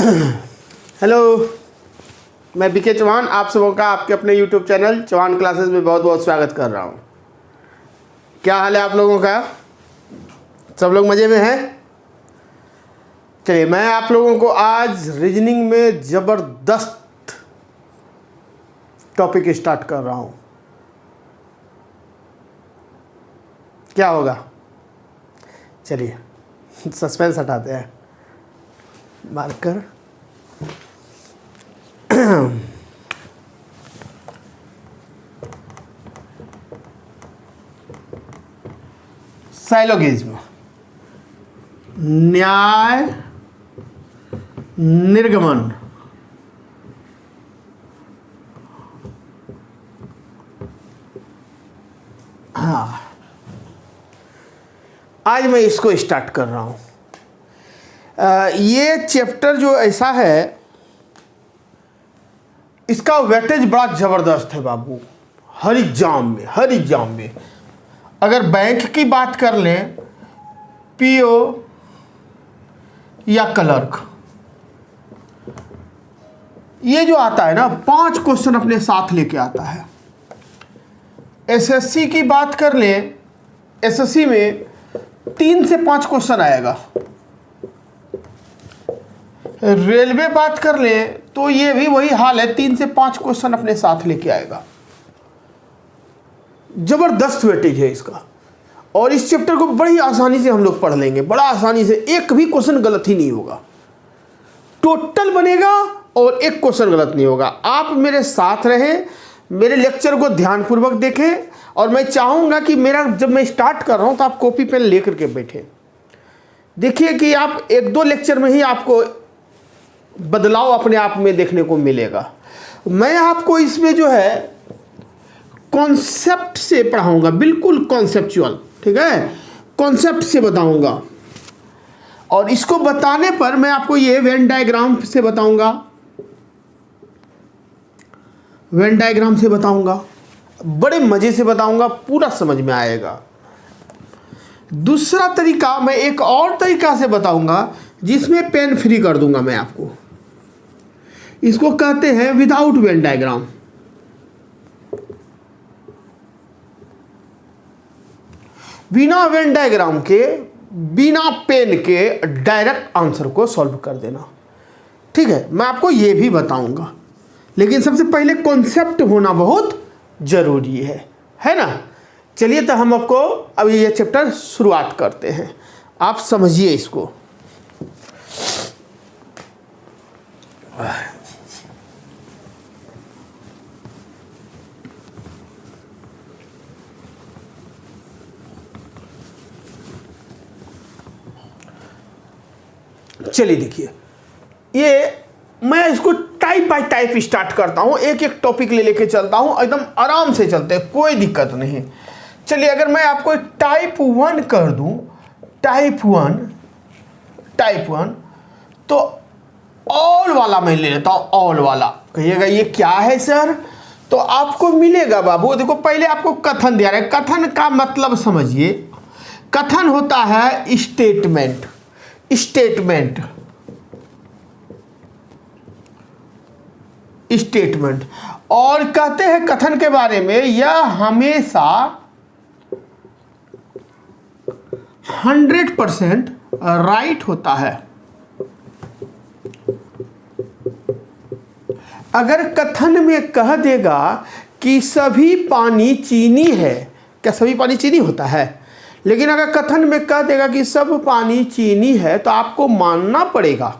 Hello, मैं BK Chauhan आप सबों का आपके अपने यूट्यूब चैनल चौहान क्लासेस में बहुत बहुत स्वागत कर रहा हूँ। क्या हाल है आप लोगों का? सब लोग मज़े में हैं? चलिए, मैं आप लोगों को आज रीजनिंग में ज़बरदस्त टॉपिक स्टार्ट कर रहा हूँ। क्या होगा? चलिए सस्पेंस हटाते हैं। मार्कर साइलोगिज्म, न्याय निर्गमन, हाँ, आज मैं इसको स्टार्ट कर रहा हूँ। ये चैप्टर जो ऐसा है, इसका वेटेज बड़ा ज़बरदस्त है बाबू। हर एग्जाम में अगर बैंक की बात कर लें, पीओ या क्लर्क, ये जो आता है ना 5 क्वेश्चन अपने साथ लेके आता है। एसएससी की बात कर लें, एसएससी में 3 से 5 क्वेश्चन आएगा। रेलवे बात कर लें तो ये भी वही हाल है, 3 से 5 क्वेश्चन अपने साथ लेके आएगा। जबरदस्त वेटेज है इसका, और इस चैप्टर को बड़ी आसानी से हम लोग पढ़ लेंगे, बड़ा आसानी से। एक भी क्वेश्चन गलत ही नहीं होगा, टोटल बनेगा और एक क्वेश्चन गलत नहीं होगा। आप मेरे साथ रहें, मेरे लेक्चर को ध्यानपूर्वक देखें, और मैं चाहूँगा कि मेरा जब मैं स्टार्ट कर रहा हूँ तो आप कॉपी पेन लेकर के बैठे। देखिए कि आप 1-2 लेक्चर में ही आपको बदलाव अपने आप में देखने को मिलेगा। मैं आपको इसमें जो है कॉन्सेप्ट से पढ़ाऊंगा, बिल्कुल कॉन्सेप्चुअल, ठीक है, कॉन्सेप्ट से बताऊंगा। और इसको बताने पर मैं आपको ये वेन डायग्राम से बताऊंगा, वेन डायग्राम से बताऊंगा, बड़े मजे से बताऊंगा, पूरा समझ में आएगा। दूसरा तरीका, मैं एक और तरीका से बताऊंगा जिसमें पेन फ्री कर दूंगा मैं आपको। इसको कहते हैं विदाउट वेन डायग्राम। बिना वेन डायग्राम के, बिना पेन के डायरेक्ट आंसर को सॉल्व कर देना, ठीक है। मैं आपको ये भी बताऊंगा, लेकिन सबसे पहले कॉन्सेप्ट होना बहुत जरूरी है ना। चलिए तो हम आपको अभी ये चैप्टर शुरुआत करते हैं, आप समझिए इसको। चलिए देखिए, ये मैं इसको टाइप बाय टाइप स्टार्ट करता हूँ, एक एक टॉपिक ले लेके चलता हूँ, एकदम आराम से चलते हैं, कोई दिक्कत नहीं। चलिए, अगर मैं आपको टाइप 1 कर दूँ, टाइप वन, तो ऑल वाला मैं ले लेता हूँ। ऑल वाला कहिएगा ये क्या है सर? तो आपको मिलेगा बाबू, देखो पहले आपको कथन दिया है। कथन का मतलब समझिए, कथन होता है स्टेटमेंट, स्टेटमेंट। और कहते हैं कथन के बारे में, यह हमेशा 100% राइट होता है। अगर कथन में कह देगा कि सभी पानी चीनी है, क्या सभी पानी चीनी होता है? लेकिन अगर कथन में कह देगा कि सब पानी चीनी है, तो आपको मानना पड़ेगा।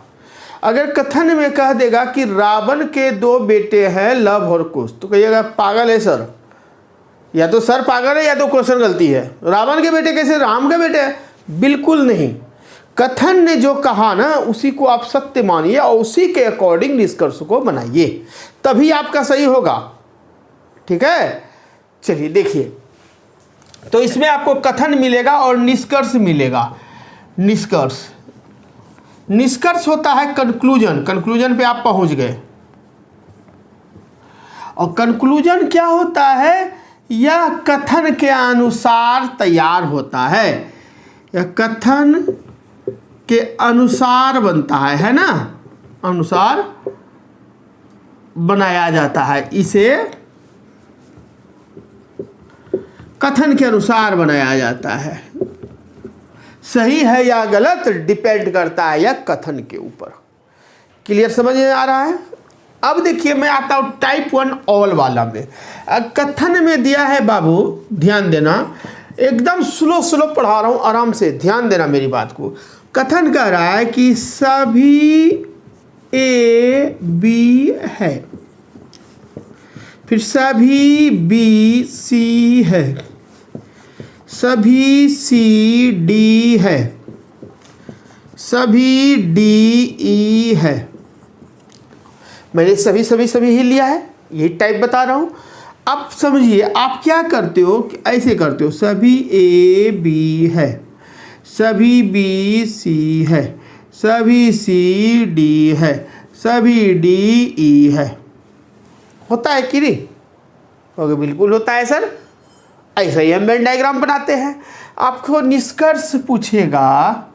अगर कथन में कह देगा कि रावण के 2 बेटे हैं, लव और कुश, तो कहिएगा पागल है सर, या तो सर पागल है या तो क्वेश्चन गलती है। रावण के बेटे कैसे राम के बेटे हैं? बिल्कुल नहीं। कथन ने जो कहा ना, उसी को आप सत्य मानिए और उसी के अकॉर्डिंग निष्कर्ष को बनाइए, तभी आपका सही होगा, ठीक है। चलिए देखिए, तो इसमें आपको कथन मिलेगा और निष्कर्ष मिलेगा। निष्कर्ष होता है कंक्लूजन पे आप पहुंच गए। और कंक्लूजन क्या होता है? यह कथन के अनुसार तैयार होता है, यह कथन के अनुसार बनता है ना। अनुसार बनाया जाता है। इसे कथन के अनुसार बनाया जाता है। सही है या गलत डिपेंड करता है यह कथन के ऊपर। क्लियर समझ में आ रहा है? अब देखिए मैं आता हूं टाइप 1 ऑल वाला में। कथन में दिया है बाबू, ध्यान देना, एकदम स्लो स्लो पढ़ा रहा हूं, आराम से ध्यान देना मेरी बात को। कथन कह रहा है कि सभी ए बी है, फिर सभी बी सी है, सभी सी डी है, सभी डी ई है। मैंने सभी ही लिया है, यही टाइप बता रहा हूं। अब समझिए आप क्या करते हो कि ऐसे करते हो, सभी ए बी है, सभी बी सी है, सभी सी डी है, सभी डी ई है। होता है कि नहीं? ओके, बिल्कुल होता है सर। ऐसा ही हम वेन डायग्राम बनाते हैं। आपको निष्कर्ष पूछेगा,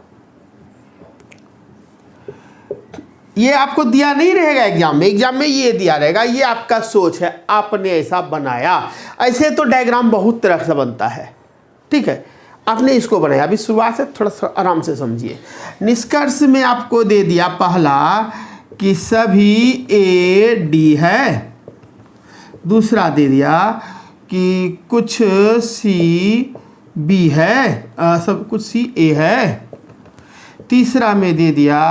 ये आपको दिया नहीं रहेगा एग्जाम में ये दिया रहेगा, ये आपका सोच है, आपने ऐसा बनाया। ऐसे तो डायग्राम बहुत तरह से बनता है, ठीक है, आपने इसको बनाया। अभी शुरुआत से थोड़ा सा आराम से समझिए। निष्कर्ष में आपको दे दिया पहला कि सभी ए डी है, दूसरा दे दिया कि कुछ सी बी है, सब कुछ सी ए है, तीसरा में दे दिया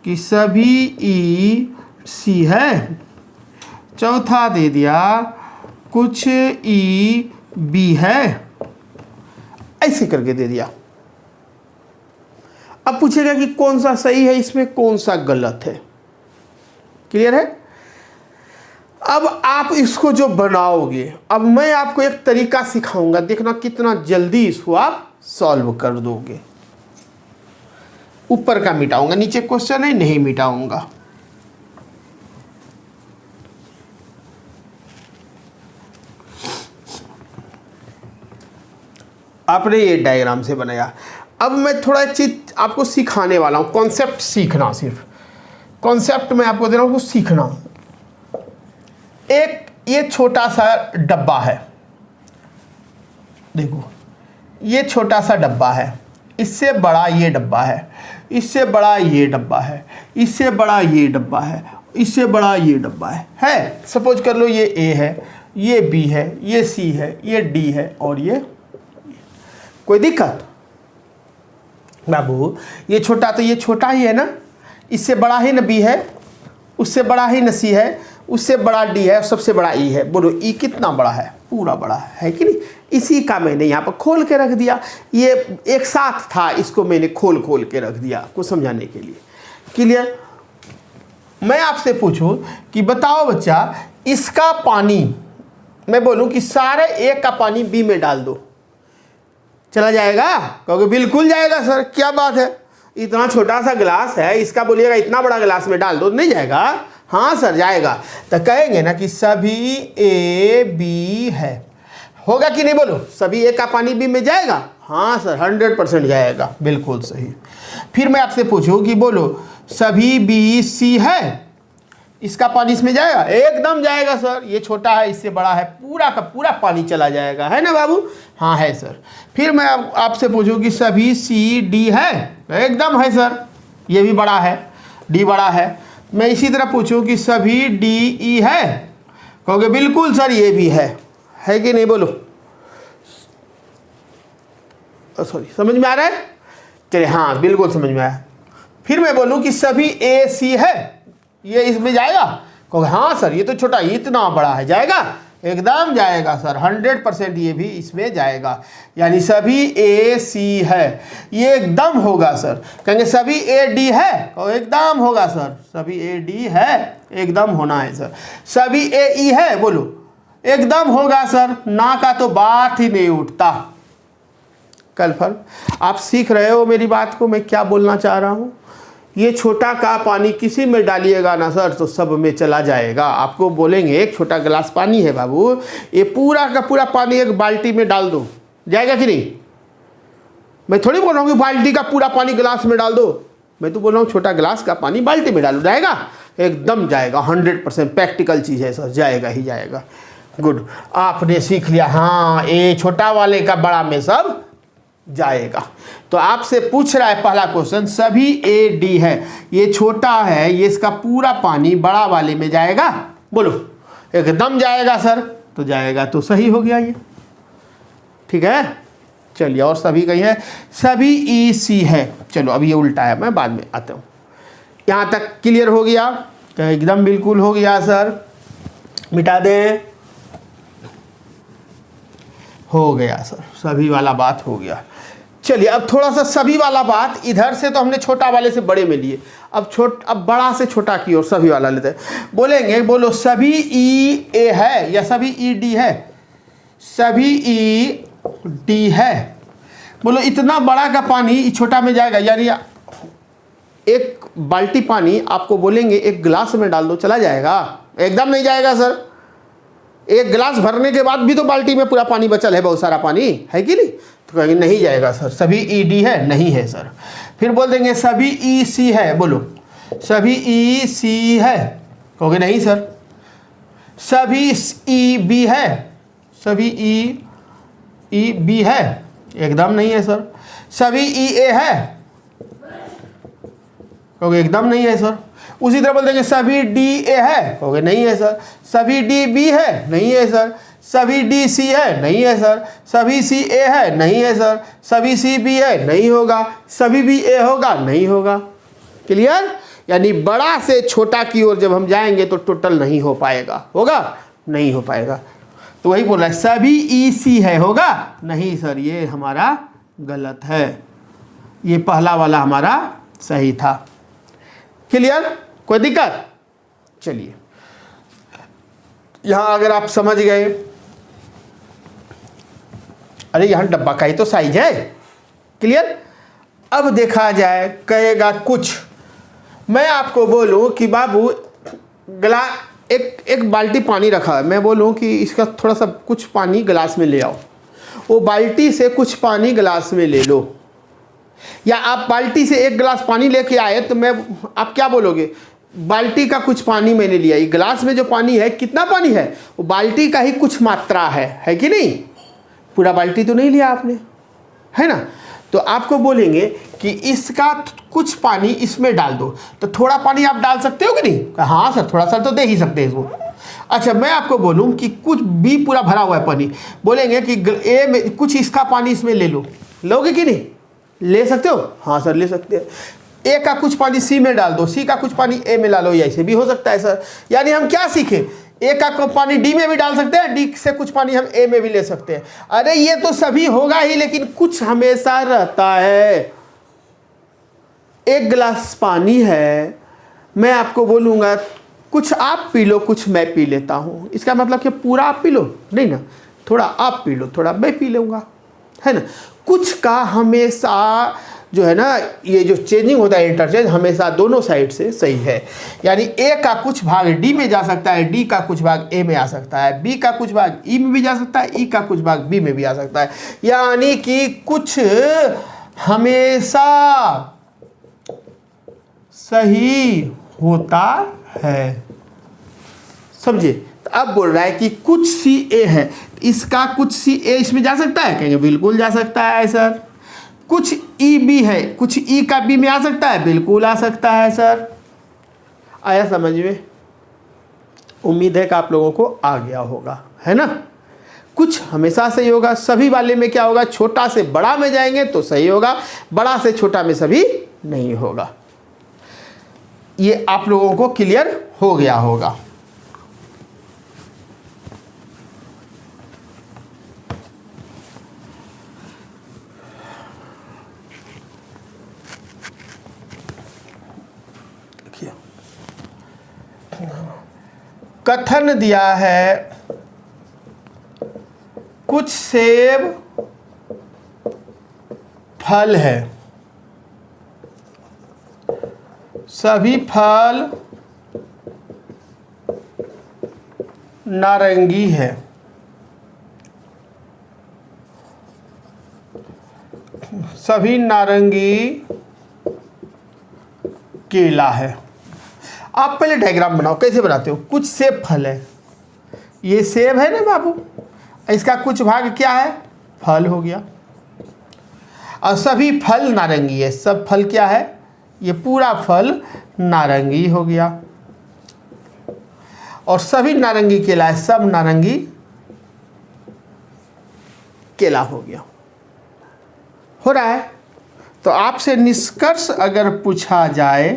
कि सभी ई सी है, चौथा दे दिया कुछ ई बी है, ऐसे करके दे दिया। अब पूछेगा कि कौन सा सही है, इसमें कौन सा गलत है। क्लियर है? अब आप इसको जो बनाओगे, अब मैं आपको एक तरीका सिखाऊंगा, देखना कितना जल्दी इसको आप सॉल्व कर दोगे। ऊपर का मिटाऊंगा, नीचे क्वेश्चन है नहीं मिटाऊंगा। आपने ये डायग्राम से बनाया। अब मैं थोड़ा एक चीज आपको सिखाने वाला हूं, कॉन्सेप्ट सीखना, सिर्फ कॉन्सेप्ट में आपको दे रहा हूं, कुछ सीखना। एक ये छोटा सा डब्बा है, देखो ये छोटा सा डब्बा है, इससे बड़ा ये डब्बा है, इससे बड़ा ये डब्बा है, इससे बड़ा ये डब्बा है, इससे बड़ा ये डब्बा है। सपोज कर लो ये ए है, ये बी है, ये सी है, ये डी है और ये। कोई दिक्कत? बाबू ये छोटा तो ये छोटा ही है ना, इससे बड़ा ही न बी है, उससे बड़ा ही न सी है, उससे बड़ा डी है, सबसे बड़ा ई है। बोलो ई कितना बड़ा है? पूरा बड़ा है कि नहीं? इसी का मैंने यहाँ पर खोल के रख दिया, ये एक साथ था, इसको मैंने खोल के रख दिया आपको समझाने के लिए। क्लियर? मैं आपसे पूछूं कि बताओ बच्चा, इसका पानी, मैं बोलूं कि सारे ए का पानी बी में डाल दो, चला जाएगा? कहोगे बिल्कुल जाएगा सर, क्या बात है, इतना छोटा सा गिलास है, इसका बोलिएगा इतना बड़ा गिलास में डाल दो, नहीं जाएगा? हाँ सर जाएगा। तो कहेंगे ना कि सभी ए बी है, होगा कि नहीं? बोलो सभी ए का पानी बी में जाएगा? हाँ सर 100% जाएगा, बिल्कुल सही। फिर मैं आपसे पूछूं कि बोलो सभी बी सी है, इसका पानी इसमें जाएगा? एकदम जाएगा सर, ये छोटा है इससे बड़ा है, पूरा का पूरा पानी चला जाएगा, है ना बाबू? हाँ है सर। फिर मैं आपसे पूछूं कि सभी सी डी है? एकदम है सर, ये भी बड़ा है, डी बड़ा है। मैं इसी तरह पूछूं कि सभी डी ई है? कहोगे बिल्कुल सर ये भी है कि नहीं? बोलो सॉरी, समझ में आ रहा है? चलिए हाँ बिल्कुल समझ में आया। फिर मैं बोलूं कि सभी ए सी है, ये इसमें जाएगा? कहोगे हाँ सर ये तो छोटा, इतना बड़ा है, जाएगा? एकदम जाएगा सर, 100% ये भी इसमें जाएगा। यानी सभी ए सी है, ये एकदम होगा सर। कहेंगे सभी ए डी है? कहो एकदम होगा सर, सभी ए डी है, एकदम होना है सर। सभी ए ई है? बोलो एकदम होगा सर, ना का तो बात ही नहीं उठता। कन्फर्म? आप सीख रहे हो मेरी बात को, मैं क्या बोलना चाह रहा हूँ? ये छोटा का पानी किसी में डालिएगा ना सर तो सब में चला जाएगा। आपको बोलेंगे एक छोटा गिलास पानी है बाबू, ये पूरा का पूरा पानी एक बाल्टी में डाल दो, जाएगा कि नहीं? मैं थोड़ी बोल रहा हूँ कि बाल्टी का पूरा पानी गिलास में डाल दो, मैं तो बोल रहा हूँ छोटा गिलास का पानी बाल्टी में डालो, जाएगा? एकदम जाएगा, 100% प्रैक्टिकल चीज़ है सर, जाएगा ही जाएगा। गुड, आपने सीख लिया। हाँ, ए छोटा वाले का बड़ा में सब जाएगा। तो आपसे पूछ रहा है पहला क्वेश्चन, सभी ए डी है, ये छोटा है, ये इसका पूरा पानी बड़ा वाले में जाएगा? बोलो, एकदम जाएगा सर। तो जाएगा, तो सही हो गया ये, ठीक है। चलिए, और सभी कहीं है, सभी ई सी है। चलो अब ये उल्टा है, मैं बाद में आता हूँ। यहाँ तक क्लियर हो गया? तो एकदम बिल्कुल हो गया सर, मिटा दें। हो गया सर, सभी वाला बात हो गया। चलिए अब थोड़ा सा सभी वाला बात, इधर से तो हमने छोटा वाले से बड़े में लिए, अब बड़ा से छोटा की ओर सभी वाला लेते हैं। बोलेंगे, बोलो सभी ई ए है या सभी ई डी है? सभी ई डी है। बोलो इतना बड़ा का पानी छोटा में जाएगा, यानी एक बाल्टी पानी आपको बोलेंगे एक गिलास में डाल दो, चला जाएगा? एकदम नहीं जाएगा सर। एक गिलास भरने के बाद भी तो बाल्टी में पूरा पानी बचल है, बहुत सारा पानी है कि नहीं? तो कहेंगे नहीं जाएगा सर। सभी ई डी है? नहीं है सर। फिर बोल देंगे सभी ई सी है। बोलो सभी ई सी है, कहोगे नहीं सर। सभी ई बी है? सभी ई बी है? एकदम नहीं है सर। सभी ई ए है? कहोगे एकदम नहीं है सर। उसी तरह बोल देंगे सभी डी ए है? कहोगे नहीं है सर। सभी डी बी है? नहीं है सर। सभी डी सी है? नहीं है सर। सभी सी ए है? नहीं है सर। सभी सी बी है? नहीं होगा। सभी बी ए होगा? नहीं होगा। क्लियर? यानी बड़ा से छोटा की ओर जब हम जाएंगे तो टोटल नहीं हो पाएगा। होगा? नहीं हो पाएगा। तो वही बोल रहा है, सभी ई सी है, होगा? नहीं सर, ये हमारा गलत है, ये पहला वाला हमारा सही था। क्लियर? कोई दिक्कत? चलिए, यहां अगर आप समझ गए, अरे यहां डब्बा का ही तो साइज है। क्लियर? अब देखा जाए, कहेगा कुछ, मैं आपको बोलूं कि बाबू एक बाल्टी पानी रखा है, मैं बोलूं कि इसका थोड़ा सा कुछ पानी गिलास में ले आओ, वो बाल्टी से कुछ पानी गिलास में ले लो, या आप बाल्टी से एक गिलास पानी लेके आए तो आप क्या बोलोगे? बाल्टी का कुछ पानी मैंने लिया, ये गिलास में जो पानी है कितना पानी है? वो बाल्टी का ही कुछ मात्रा है कि नहीं? पूरा बाल्टी तो नहीं लिया आपने, है ना? तो आपको बोलेंगे कि इसका कुछ पानी इसमें डाल दो, तो थोड़ा पानी आप डाल सकते हो कि नहीं? हाँ सर, थोड़ा सा तो दे ही सकते हैं इसको। अच्छा, मैं आपको बोलूं कि कुछ बी पूरा भरा हुआ है पानी, बोलेंगे कि ए में कुछ इसका पानी इसमें ले लो, लोगे कि नहीं? ले सकते हो? हाँ सर, ले सकते हैं। ए का कुछ पानी सी में डाल दो, सी का कुछ पानी ए में ला लो, ऐसे भी हो सकता है सर। यानी हम क्या सीखे? ए का पानी डी में भी डाल सकते हैं, डी से कुछ पानी हम ए में भी ले सकते हैं। अरे ये तो सभी होगा ही, लेकिन कुछ हमेशा रहता है। एक गिलास पानी है, मैं आपको बोलूँगा कुछ आप पी लो, कुछ मैं पी लेता हूँ, इसका मतलब कि पूरा आप पी लो नहीं ना, थोड़ा आप पी लो, थोड़ा मैं पी लूँगा, है ना? कुछ का हमेशा जो है ना, ये जो चेंजिंग होता है, इंटरचेंज हमेशा दोनों साइड से सही है। यानी ए का कुछ भाग डी में जा सकता है, डी का कुछ भाग ए में आ सकता है, बी का कुछ भाग ई में भी जा सकता है, ई का कुछ भाग बी में भी आ सकता है। यानी कि कुछ हमेशा सही होता है, समझे? तो अब बोल रहा है कि कुछ सी ए है, इसका कुछ सी ए इसमें जा सकता है? कहेंगे बिल्कुल जा सकता है सर। कुछ ई बी है, कुछ ई का बी में आ सकता है? बिल्कुल आ सकता है सर। आया समझ में? उम्मीद है कि आप लोगों को आ गया होगा, है ना? कुछ हमेशा सही होगा। सभी वाले में क्या होगा? छोटा से बड़ा में जाएंगे तो सही होगा, बड़ा से छोटा में सभी नहीं होगा। ये आप लोगों को क्लियर हो गया होगा। कथन दिया है, कुछ सेब फल है, सभी फल नारंगी है, सभी नारंगी केला है। आप पहले डायग्राम बनाओ, कैसे बनाते हो? कुछ सेब फल है, ये सेब है ना बाबू, इसका कुछ भाग क्या है? फल हो गया। और सभी फल नारंगी है, सब फल क्या है? ये पूरा फल नारंगी हो गया। और सभी नारंगी केला है, सब नारंगी केला हो गया। हो रहा है? तो आपसे निष्कर्ष अगर पूछा जाए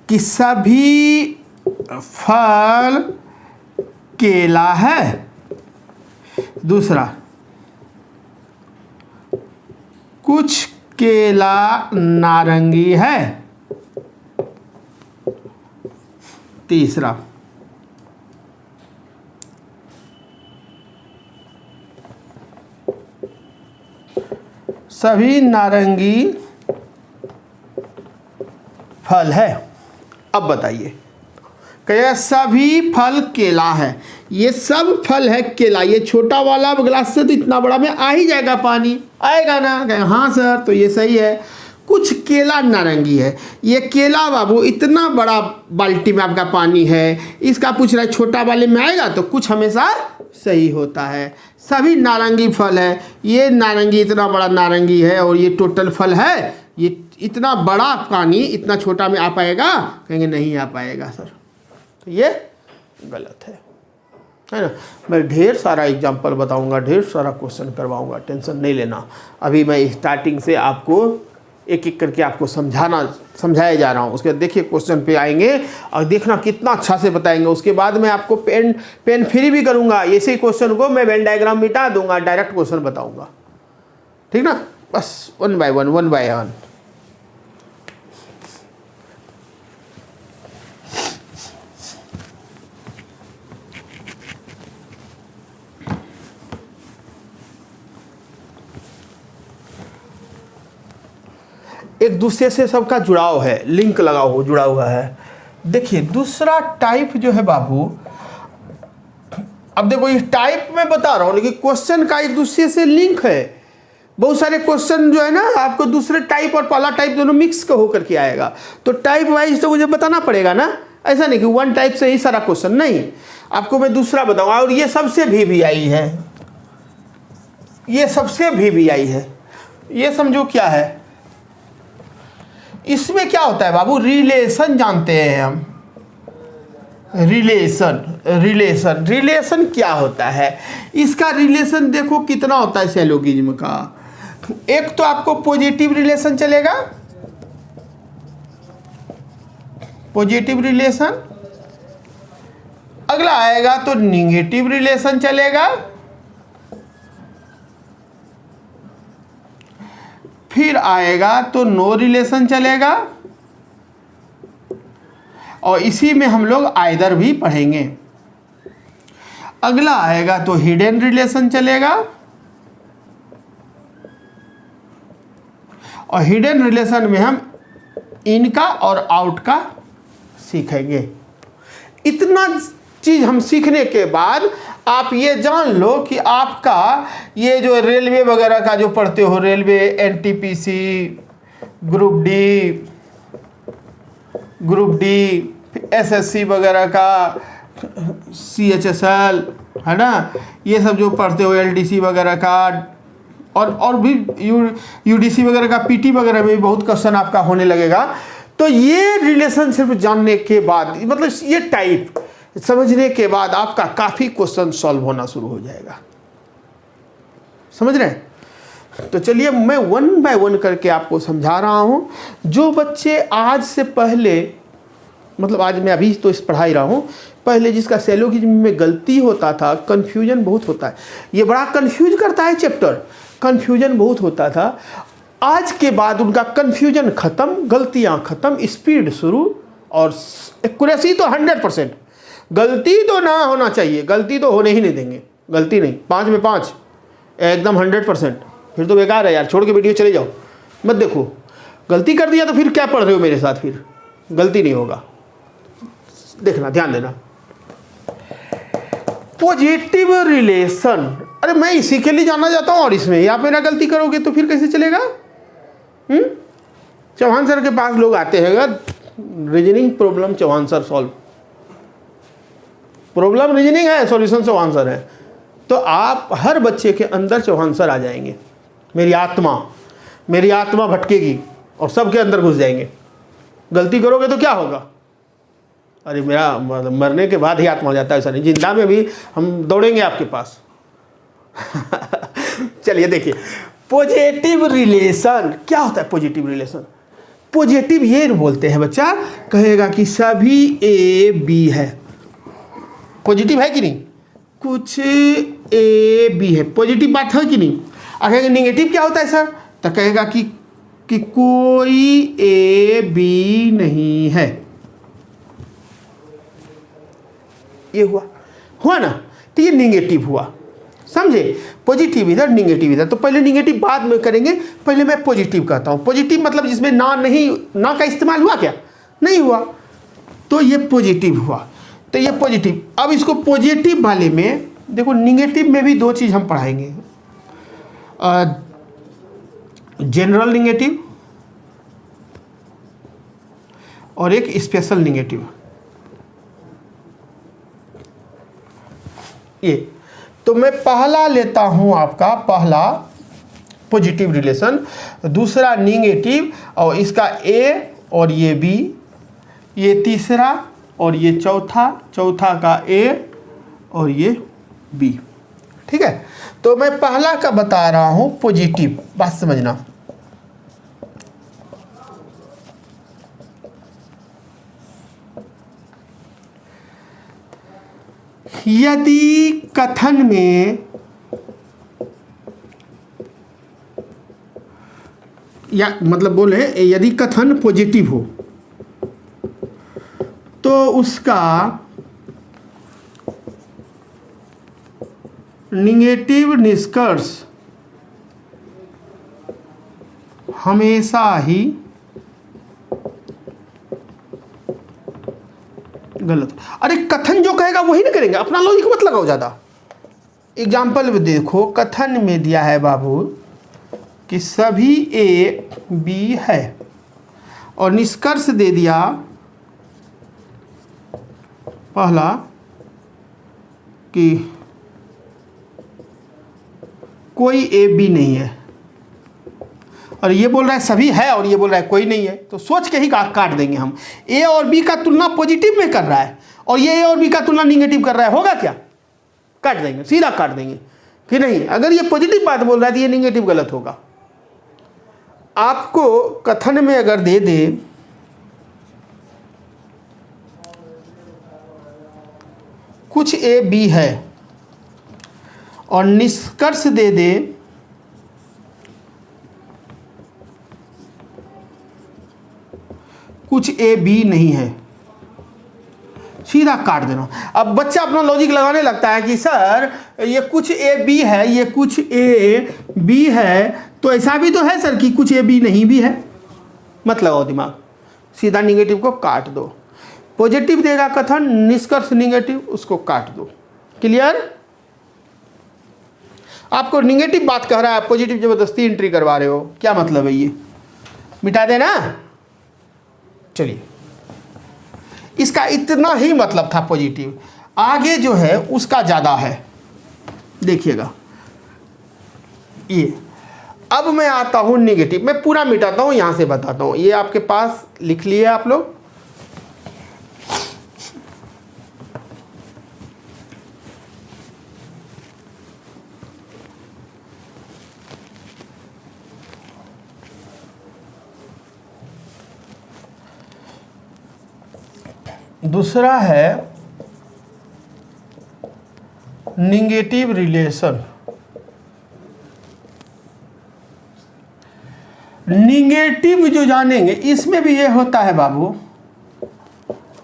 कि सभी फल केला है, दूसरा कुछ केला नारंगी है, तीसरा सभी नारंगी फल है। अब बताइए, कहेगा सभी फल केला है, ये सब फल है केला। ये छोटा वाला गिलास से तो इतना बड़ा में आ ही जाएगा, पानी आएगा ना? कहे हाँ सर, तो ये सही है। कुछ केला नारंगी है, ये केला बाबू इतना बड़ा बाल्टी में आपका पानी है, इसका पूछ रहा है छोटा वाले में आएगा, तो कुछ हमेशा सही होता है। सभी नारंगी फल है, ये नारंगी इतना बड़ा नारंगी है और ये टोटल फल है, ये इतना बड़ा पानी इतना छोटा में आ पाएगा? कहेंगे नहीं आ पाएगा सर, तो ये गलत है ना? मैं ढेर सारा एग्जाम्पल बताऊंगा, ढेर सारा क्वेश्चन करवाऊंगा, टेंशन नहीं लेना। अभी मैं स्टार्टिंग से आपको एक एक करके आपको समझाया जा रहा हूँ। उसके बाद देखिए क्वेश्चन पे आएंगे और देखना कितना अच्छा से बताएंगे। उसके बाद मैं आपको पेन फ्री भी करूँगा, ऐसे क्वेश्चन को मैं वेन डायग्राम मिटा दूंगा, डायरेक्ट क्वेश्चन बताऊँगा, ठीक ना? बस वन बाय वन। एक दूसरे से सबका जुड़ाव है, लिंक जुड़ा हुआ है। देखिए दूसरा टाइप जो है बाबू, अब देखो ये टाइप मैं बता रहा हूँ, लेकिन क्वेश्चन का एक दूसरे से लिंक है। बहुत सारे क्वेश्चन जो है ना आपको दूसरे टाइप और पहला टाइप दोनों मिक्स का होकर के आएगा, तो टाइप वाइज तो मुझे बताना पड़ेगा ना। ऐसा नहीं कि वन टाइप से ही सारा क्वेश्चन, नहीं, आपको मैं दूसरा बताऊंगा। और ये सबसे VVI है, ये सबसे VVI है। ये समझो क्या है, इसमें क्या होता है बाबू? रिलेशन जानते हैं हम। रिलेशन क्या होता है? इसका रिलेशन देखो कितना होता है सिलोगिज्म का। एक तो आपको पॉजिटिव रिलेशन चलेगा, पॉजिटिव रिलेशन। अगला आएगा तो निगेटिव रिलेशन चलेगा, फिर आएगा तो नो रिलेशन चलेगा, और इसी में हम लोग आइदर भी पढ़ेंगे। अगला आएगा तो हिडन रिलेशन चलेगा, और हिडन रिलेशन में हम इनका और आउट का सीखेंगे। इतना चीज हम सीखने के बाद आप ये जान लो कि आपका ये जो रेलवे वगैरह का जो पढ़ते हो, railway, NTPC, group D, SSC वगैरह का, CHSL है ना, ये सब जो पढ़ते हो, LDC वगैरह का, और भी UDC वगैरह का, PT वगैरह में भी बहुत क्वेश्चन आपका होने लगेगा। तो ये रिलेशनशिप जानने के बाद, मतलब ये टाइप समझने के बाद आपका काफ़ी क्वेश्चन सॉल्व होना शुरू हो जाएगा। समझ रहे हैं? तो चलिए मैं वन बाय वन करके आपको समझा रहा हूँ। जो बच्चे आज से पहले, मतलब आज मैं अभी तो इस पढ़ा ही रहा हूँ, पहले जिसका सिलोगिज्म में गलती होता था, कन्फ्यूजन बहुत होता है, ये बड़ा कन्फ्यूज करता है चैप्टर, कन्फ्यूजन बहुत होता था। आज के बाद उनका कन्फ्यूजन ख़त्म, गलतियाँ ख़त्म, स्पीड शुरू, और एक्यूरेसी तो 100%। गलती तो ना होना चाहिए, गलती तो होने ही नहीं देंगे, गलती नहीं, 5 में 5 एकदम 100%। फिर तो बेकार है यार, छोड़ के वीडियो चले जाओ, मत देखो। गलती कर दिया तो फिर क्या पढ़ रहे हो मेरे साथ? फिर गलती नहीं होगा, देखना, ध्यान देना। पॉजिटिव रिलेशन, अरे मैं इसी के लिए जानना चाहता हूँ, और इसमें आप मेरा गलती करोगे तो फिर कैसे चलेगा? चौहान सर के पास लोग आते हैं, अगर reasoning problem Chauhan sir solve, problem reasoning है, सॉल्यूशन चौहान सर है, तो आप हर बच्चे के अंदर चौहान सर आ जाएंगे। मेरी आत्मा भटकेगी और सबके अंदर घुस जाएंगे। गलती करोगे तो क्या होगा? अरे मेरा मरने के बाद ही आत्मा हो जाता है, ऐसा नहीं, जिंदा में भी हम दौड़ेंगे आपके पास। चलिए देखिए, पॉजिटिव रिलेशन क्या होता है? पॉजिटिव रिलेशन, पॉजिटिव ये बोलते हैं, बच्चा कहेगा कि सभी ए बी है। पॉजिटिव है कि नहीं? कुछ ए बी है, पॉजिटिव बात है कि नहीं? अगर निगेटिव क्या होता है सर? तो कहेगा कि कोई ए बी नहीं है। ये हुआ ना, तो ये निगेटिव हुआ, समझे? पॉजिटिव इधर, निगेटिव इधर। तो पहले निगेटिव बाद में करेंगे, पहले मैं पॉजिटिव कहता हूँ। पॉजिटिव मतलब जिसमें ना का इस्तेमाल हुआ क्या? नहीं हुआ, तो ये पॉजिटिव हुआ। तो ये पॉजिटिव। अब इसको पॉजिटिव वाले में देखो, निगेटिव में भी दो चीज़ हम पढ़ाएंगे, जनरल निगेटिव और एक स्पेशल निगेटिव। ये तो मैं पहला लेता हूं, आपका पहला पॉजिटिव रिलेशन, दूसरा निगेटिव, और इसका ए और ये बी, ये तीसरा और ये चौथा का ए और ये बी। ठीक है, तो मैं पहला का बता रहा हूं पॉजिटिव, बात समझना। यदि कथन में या मतलब बोले यदि कथन पॉजिटिव हो तो उसका निगेटिव निष्कर्ष हमेशा ही गलत। अरे कथन जो कहेगा वही ना करेंगे, अपना लॉजिक मत लगाओ ज़्यादा। एग्जाम्पल में देखो, कथन में दिया है बाबू कि सभी ए बी है, और निष्कर्ष दे दिया पहला कि कोई ए बी नहीं है, और ये बोल रहा है सभी है और ये बोल रहा है कोई नहीं है, तो सोच के ही काट देंगे हम। ए और बी का तुलना पॉजिटिव में कर रहा है और ये ए और बी का तुलना निगेटिव कर रहा है, होगा क्या? काट देंगे, सीधा काट देंगे कि नहीं। अगर ये पॉजिटिव बात बोल रहा है तो ये निगेटिव गलत होगा। आपको कथन में अगर दे दे कुछ ए बी है और निष्कर्ष दे दे कुछ ए बी नहीं है, सीधा काट देना। अब बच्चा अपना लॉजिक लगाने लगता है कि सर ये कुछ ए बी है, ये कुछ ए बी है, तो ऐसा भी तो है सर कि कुछ ए बी नहीं भी है। मत लगाओ दिमाग, सीधा निगेटिव को काट दो। पॉजिटिव देगा कथन, निष्कर्ष निगेटिव, उसको काट दो। क्लियर? आपको निगेटिव बात कह रहा है, पॉजिटिव जबरदस्ती एंट्री करवा रहे हो, क्या मतलब है? ये मिटा देना। चलिए, इसका इतना ही मतलब था पॉजिटिव। आगे जो है उसका ज़्यादा है, देखिएगा। ये अब मैं आता हूँ निगेटिव, मैं पूरा मिटाता हूँ, यहाँ से बताता हूँ। ये आपके पास लिख लिए आप लोग। दूसरा है निगेटिव रिलेशन। निगेटिव जो जानेंगे, इसमें भी ये होता है बाबू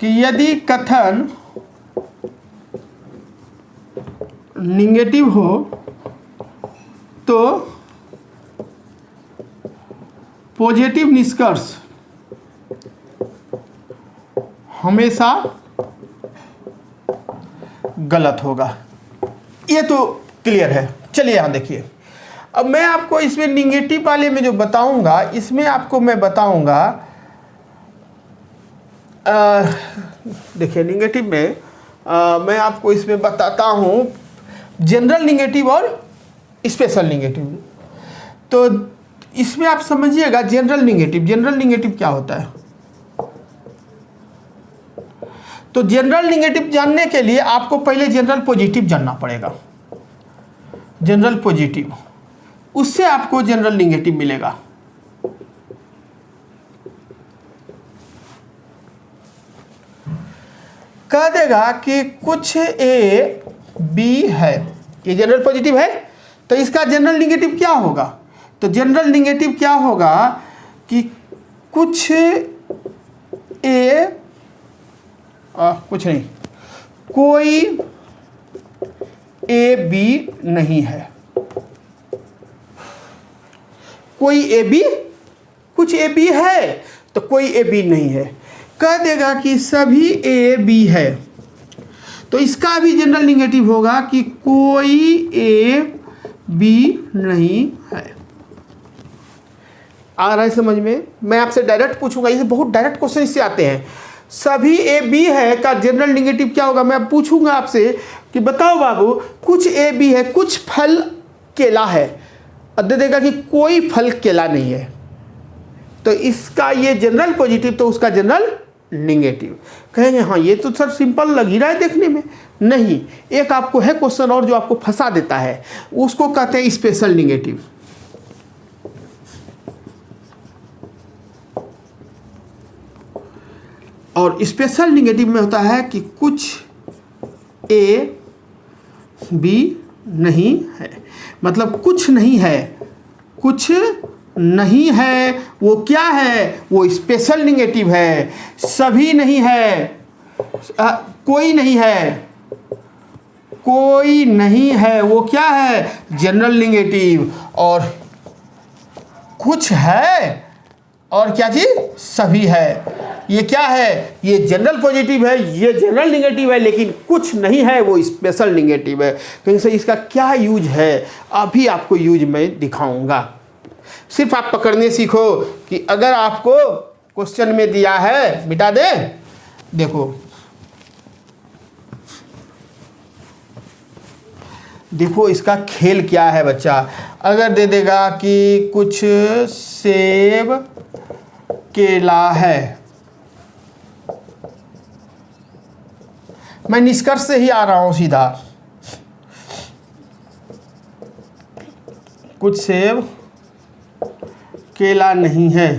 कि यदि कथन निगेटिव हो तो पॉजिटिव निष्कर्ष हमेशा गलत होगा। ये तो क्लियर है। चलिए यहां देखिए, अब मैं आपको इसमें निगेटिव वाले में जो बताऊंगा, इसमें आपको मैं बताऊंगा, देखिए निगेटिव में मैं आपको इसमें बताता हूँ जनरल निगेटिव और स्पेशल निगेटिव। तो इसमें आप समझिएगा जनरल निगेटिव क्या होता है। तो जनरल निगेटिव जानने के लिए आपको पहले जनरल पॉजिटिव जानना पड़ेगा। जनरल पॉजिटिव, उससे आपको जनरल निगेटिव मिलेगा। कह देगा कि कुछ ए बी है, ये जनरल पॉजिटिव है, तो इसका जनरल निगेटिव क्या होगा। तो जनरल निगेटिव क्या होगा कि कुछ ए कुछ नहीं, कोई ए बी नहीं है, कोई ए बी, कुछ ए बी है तो कोई ए बी नहीं है। कह देगा कि सभी ए बी है, तो इसका भी जनरल निगेटिव होगा कि कोई ए बी नहीं है। आ रहा है समझ में। मैं आपसे डायरेक्ट पूछूंगा, ये बहुत डायरेक्ट क्वेश्चन इससे आते हैं। सभी ए बी है का जनरल निगेटिव क्या होगा। मैं पूछूंगा आपसे कि बताओ बाबू, कुछ ए बी है, कुछ फल केला है, दे देगा कि कोई फल केला नहीं है, तो इसका ये जनरल पॉजिटिव, तो उसका जनरल निगेटिव। कहेंगे हाँ ये तो सर सिंपल लग ही रहा है देखने में। नहीं, एक आपको है क्वेश्चन और जो आपको फंसा देता है, उसको कहते हैं स्पेशल निगेटिव। और स्पेशल निगेटिव में होता है कि कुछ ए बी नहीं है, मतलब कुछ नहीं है, कुछ नहीं है, वो क्या है, वो स्पेशल निगेटिव है। सभी नहीं है, कोई नहीं है, कोई नहीं है, वो क्या है, जनरल निगेटिव। और कुछ है और क्या चीज, सभी है, ये क्या है, ये जनरल पॉजिटिव है, ये जनरल निगेटिव है, लेकिन कुछ नहीं है वो स्पेशल निगेटिव है। कहीं से इसका क्या यूज है, अभी आपको यूज मैं दिखाऊंगा। सिर्फ आप पकड़ने सीखो कि अगर आपको क्वेश्चन में दिया है, मिटा दे, देखो देखो इसका खेल क्या है बच्चा। अगर दे देगा कि कुछ सेब केला है, मैं निष्कर्ष से ही आ रहा हूं सीधा। कुछ सेब केला नहीं है,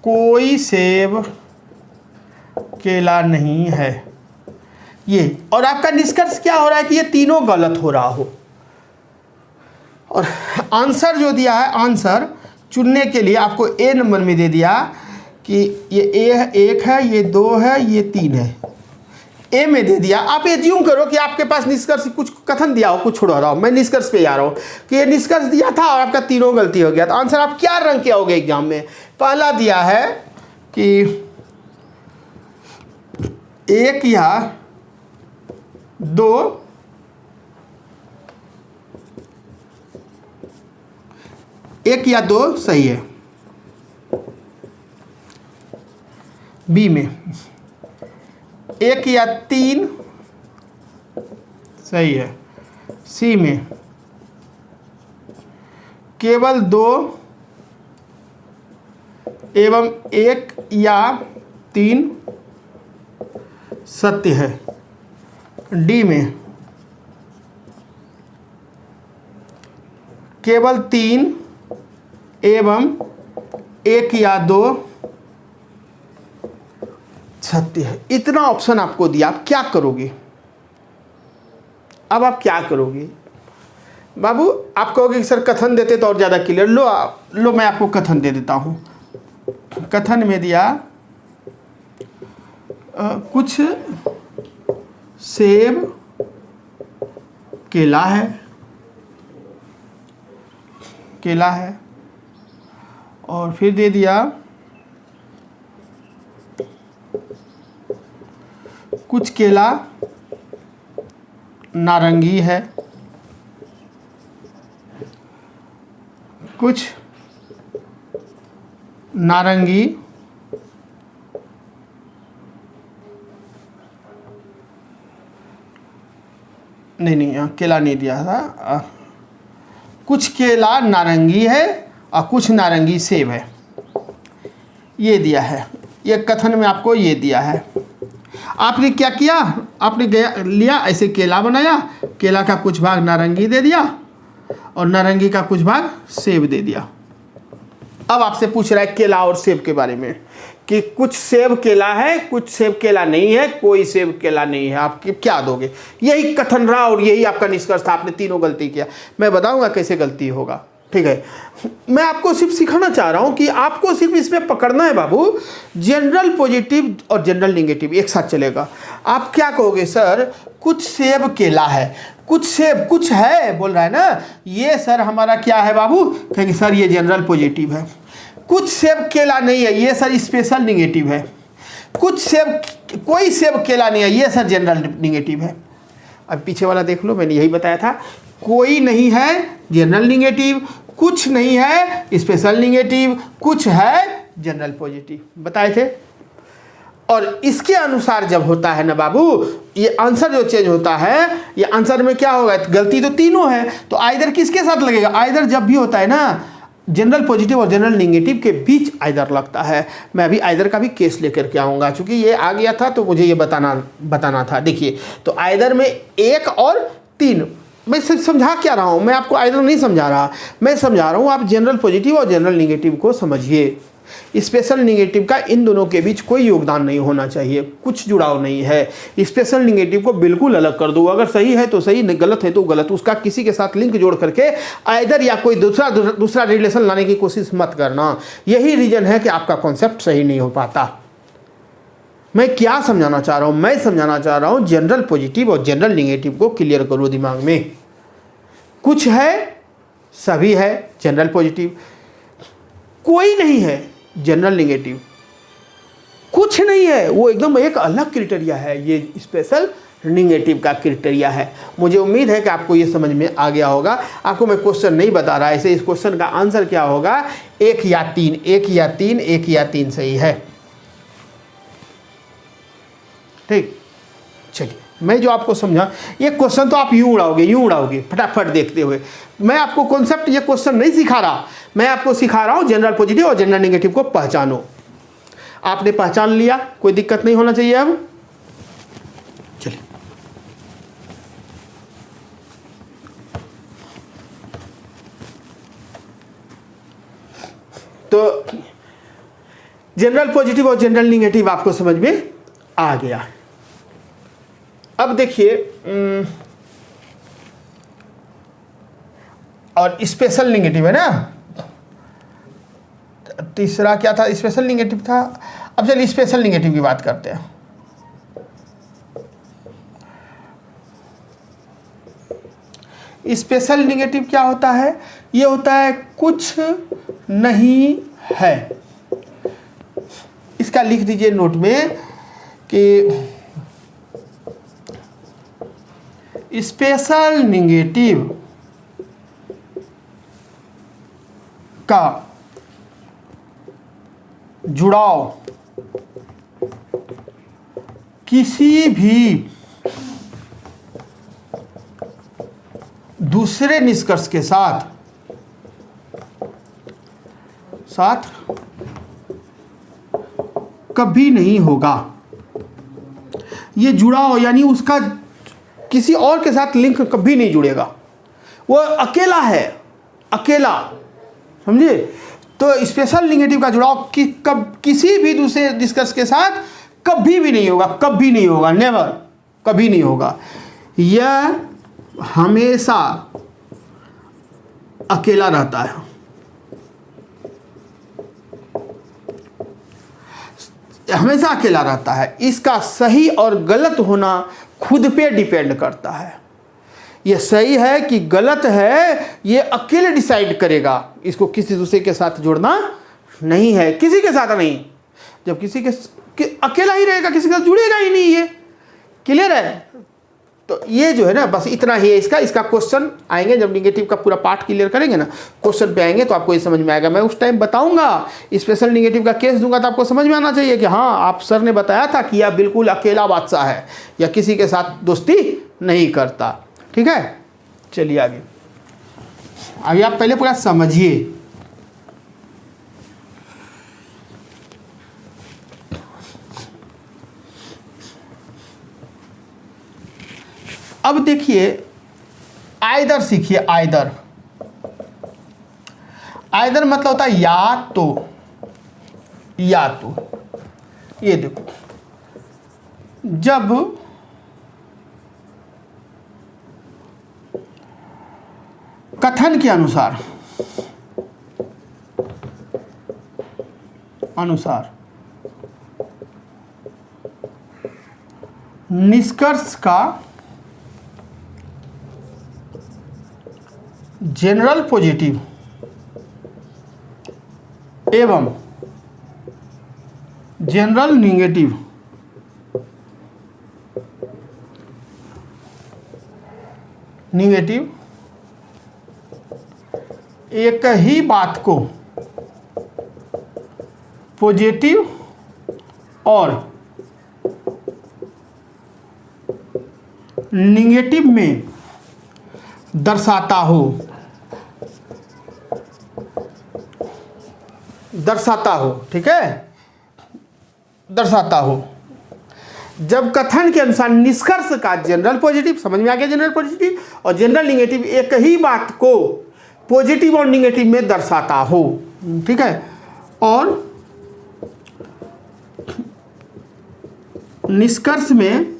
कोई सेब केला नहीं है, ये। और आपका निष्कर्ष क्या हो रहा है कि ये तीनों गलत हो रहा हो। और आंसर जो दिया है, आंसर चुनने के लिए आपको ए नंबर में दे दिया कि ये ए एक है, ये दो है, ये तीन है, ए में दे दिया। आप एज्यूम करो कि आपके पास निष्कर्ष कुछ कथन दिया हो, कुछ छोड़ रहा हो, मैं निष्कर्ष पे आ रहा हूँ कि ये निष्कर्ष दिया था और आपका तीनों गलती हो गया, तो आंसर आप क्या रंग के आओगे एग्जाम में। पहला दिया है कि एक या दो, एक या दो सही है, बी में एक या तीन सही है, सी में केवल दो एवं एक या तीन सत्य है, डी में केवल तीन एवं एक या दो सत्य है। इतना ऑप्शन आपको दिया, आप क्या करोगे। अब आप क्या करोगे बाबू, आप कहोगे कि सर कथन देते तो और ज़्यादा क्लियर। लो मैं आपको कथन दे देता हूँ। कथन में दिया कुछ सेब केला है, केला है, और फिर दे दिया कुछ केला नारंगी है, कुछ नारंगी नहीं यहाँ केला नहीं दिया था, कुछ केला नारंगी है और कुछ नारंगी सेब है, ये दिया है। ये कथन में आपको ये दिया है। आपने क्या किया, आपने लिया ऐसे केला बनाया, केला का कुछ भाग नारंगी दे दिया और नारंगी का कुछ भाग सेब दे दिया। अब आपसे पूछ रहा है केला और सेब के बारे में कि कुछ सेब केला है, कुछ सेब केला नहीं है, कोई सेब केला नहीं है, आप क्या दोगे? यही कथन रहा और यही आपका निष्कर्ष था। आपने तीनों गलती किया। मैं बताऊंगा कैसे गलती होगा, ठीक है। मैं आपको सिर्फ सिखाना चाह रहा हूं कि आपको सिर्फ इसमें पकड़ना है बाबू, जनरल पॉजिटिव और जनरल नेगेटिव एक साथ चलेगा। आप क्या कहोगे, सर कुछ सेब केला है, कुछ सेब कुछ है बोल रहा है ना, ये सर हमारा क्या है बाबू? कहेंगे सर ये जनरल पॉजिटिव है। कुछ सेब केला नहीं है, ये सर स्पेशल नेगेटिव है। कुछ सेब, कोई सेब केला नहीं है, ये सर जनरल नेगेटिव है। अब पीछे वाला देख लो, मैंने यही बताया था, कोई नहीं है जनरल नेगेटिव, कुछ नहीं है स्पेशल नेगेटिव, कुछ है जनरल पॉजिटिव, बताए थे। और इसके अनुसार जब होता है ना बाबू, ये आंसर जो चेंज होता है, ये आंसर में क्या होगा? गलती तो तीनों है, तो आइदर किसके साथ लगेगा? आइदर जब भी होता है ना जनरल पॉजिटिव और जनरल नेगेटिव के बीच आइदर लगता है। मैं अभी आइदर का भी केस लेकर के आऊँगा, चूँकि ये आ गया था तो मुझे ये बताना था। देखिए, तो आइदर में 1 और 3, मैं सिर्फ समझा क्या रहा हूँ, मैं आपको आइदर नहीं समझा रहा, मैं समझा रहा हूँ आप जनरल पॉजिटिव और जनरल नेगेटिव को समझिए। स्पेशल नेगेटिव का इन दोनों के बीच कोई योगदान नहीं होना चाहिए, कुछ जुड़ाव नहीं है। स्पेशल नेगेटिव को बिल्कुल अलग कर दो, अगर सही है तो सही, गलत है तो गलत, उसका किसी के साथ लिंक जोड़ करके आइदर या कोई दूसरा रिलेशन लाने की कोशिश मत करना। यही रीजन है कि आपका कॉन्सेप्ट सही नहीं हो पाता। मैं क्या समझाना चाह रहा हूँ? मैं समझाना चाह रहा हूँ जनरल पॉजिटिव और जनरल नेगेटिव को क्लियर करो दिमाग में। कुछ है, सभी है जनरल पॉजिटिव, कोई नहीं है जनरल नेगेटिव, कुछ नहीं है, वो एकदम एक अलग क्राइटेरिया है, ये स्पेशल नेगेटिव का क्राइटेरिया है। मुझे उम्मीद है कि आपको ये समझ में आ गया होगा। आपको मैं क्वेश्चन नहीं बता रहा, ऐसे इस क्वेश्चन का आंसर क्या होगा? 1 या 3, 1 या 3, 1 या 3 सही है, ठीक। चलिए, मैं जो आपको समझा, ये क्वेश्चन तो आप यूं उड़ाओगे फटाफट देखते हुए। मैं आपको कॉन्सेप्ट, ये क्वेश्चन नहीं सिखा रहा, मैं आपको सिखा रहा हूं जनरल पॉजिटिव और जनरल नेगेटिव को पहचानो। आपने पहचान लिया, कोई दिक्कत नहीं होना चाहिए। अब चलिए, तो जनरल पॉजिटिव और जनरल नेगेटिव आपको समझ में आ गया। अब देखिए, और स्पेशल नेगेटिव है ना, तीसरा क्या था? स्पेशल नेगेटिव था। अब चलिए स्पेशल नेगेटिव की बात करते हैं। स्पेशल नेगेटिव क्या होता है? ये होता है कुछ नहीं है। इसका लिख दीजिए नोट में कि स्पेशल नेगेटिव का जुड़ाव किसी भी दूसरे निष्कर्ष के साथ कभी नहीं होगा। ये जुड़ाव यानी उसका किसी और के साथ लिंक कभी नहीं जुड़ेगा, वो अकेला है, अकेला, समझे? तो स्पेशल नेगेटिव का जुड़ाव किसी भी दूसरे निष्कर्ष के साथ कभी भी नहीं होगा, कभी नहीं होगा, नेवर, कभी नहीं होगा। यह हमेशा अकेला रहता है, हमेशा अकेला रहता है। इसका सही और गलत होना खुद पे डिपेंड करता है। ये सही है कि गलत है, ये अकेले डिसाइड करेगा। इसको किसी दूसरे के साथ जोड़ना नहीं है, किसी के साथ नहीं। जब किसी के अकेला ही रहेगा, किसी के साथ जुड़ेगा ही नहीं। ये क्लियर है? तो ये जो है ना, बस इतना ही है इसका क्वेश्चन आएंगे जब निगेटिव का पूरा पार्ट क्लियर करेंगे ना, क्वेश्चन पे आएंगे तो आपको ये समझ में आएगा। मैं उस टाइम बताऊंगा, स्पेशल निगेटिव का केस दूंगा तो आपको समझ में आना चाहिए कि हाँ, आप सर ने बताया था कि यह बिल्कुल अकेला बादशाह है या किसी के साथ दोस्ती नहीं करता। ठीक है, चलिए आगे। अभी आप पहले पूरा समझिए। अब देखिए, आइदर सीखिए। आइदर मतलब होता है या तो। ये देखो, जब कथन के अनुसार निष्कर्ष का जनरल पॉजिटिव एवं जनरल निगेटिव एक ही बात को पॉजिटिव और निगेटिव में दर्शाता हो। ठीक है, दर्शाता हो। जब कथन के अनुसार निष्कर्ष का जनरल पॉजिटिव, समझ में आ गया, जनरल पॉजिटिव और जनरल निगेटिव एक ही बात को पॉजिटिव और निगेटिव में दर्शाता हो। ठीक है, और निष्कर्ष में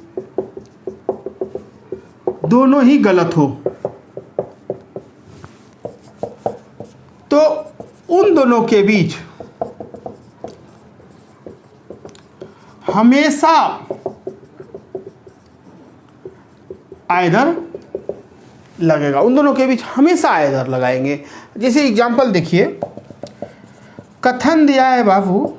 दोनों ही गलत हो, तो उन दोनों के बीच हमेशा आइदर लगेगा। उन दोनों के बीच हमेशा आइदर लगाएंगे। जैसे एग्जांपल देखिए, कथन दिया है बाबू,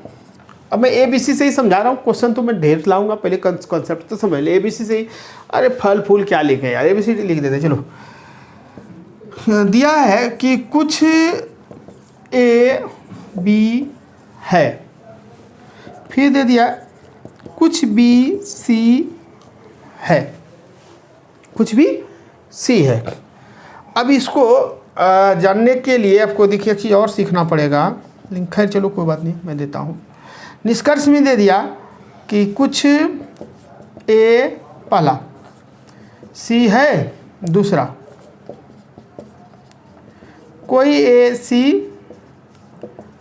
अब मैं ABC से ही समझा रहा हूँ, क्वेश्चन तो मैं ढेर लाऊंगा, पहले कॉन्सेप्ट तो समझ ले। ABC से ही, अरे फल फूल क्या लिखे यार, ABCD लिख देते। चलो, दिया है कि कुछ A B है, फिर दे दिया कुछ B C है, कुछ भी C है। अब इसको जानने के लिए आपको देखिए चीज़ और सीखना पड़ेगा, लेकिन खैर चलो कोई बात नहीं, मैं देता हूँ। निष्कर्ष में दे दिया कि कुछ A पहला, C है दूसरा, कोई A C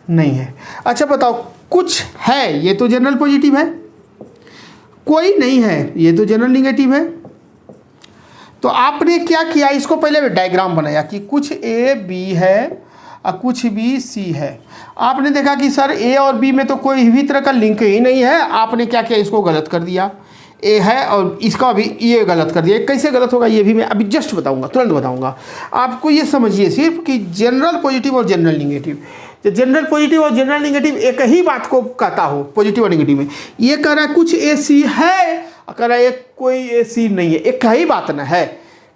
नहीं है। अच्छा बताओ, कुछ है ये तो जनरल पॉजिटिव है, कोई नहीं है ये तो जनरल निगेटिव है। तो आपने क्या किया, इसको पहले डायग्राम बनाया कि कुछ A B है और कुछ B C है। आपने देखा कि सर A और B में तो कोई भी तरह का लिंक ही नहीं है। आपने क्या किया, इसको गलत कर दिया। A है और इसका भी ये गलत कर दिया। कैसे गलत होगा ये भी मैं अभी जस्ट बताऊंगा, तुरंत बताऊंगा। आपको ये समझिए सिर्फ कि जनरल पॉजिटिव और जनरल निगेटिव, जनरल पॉजिटिव और जनरल निगेटिव एक ही बात को कहता हो, पॉजिटिव और निगेटिव में। ये कह रहा है कुछ AC है, कह रहा है कोई AC नहीं है, एक ही बात ना है।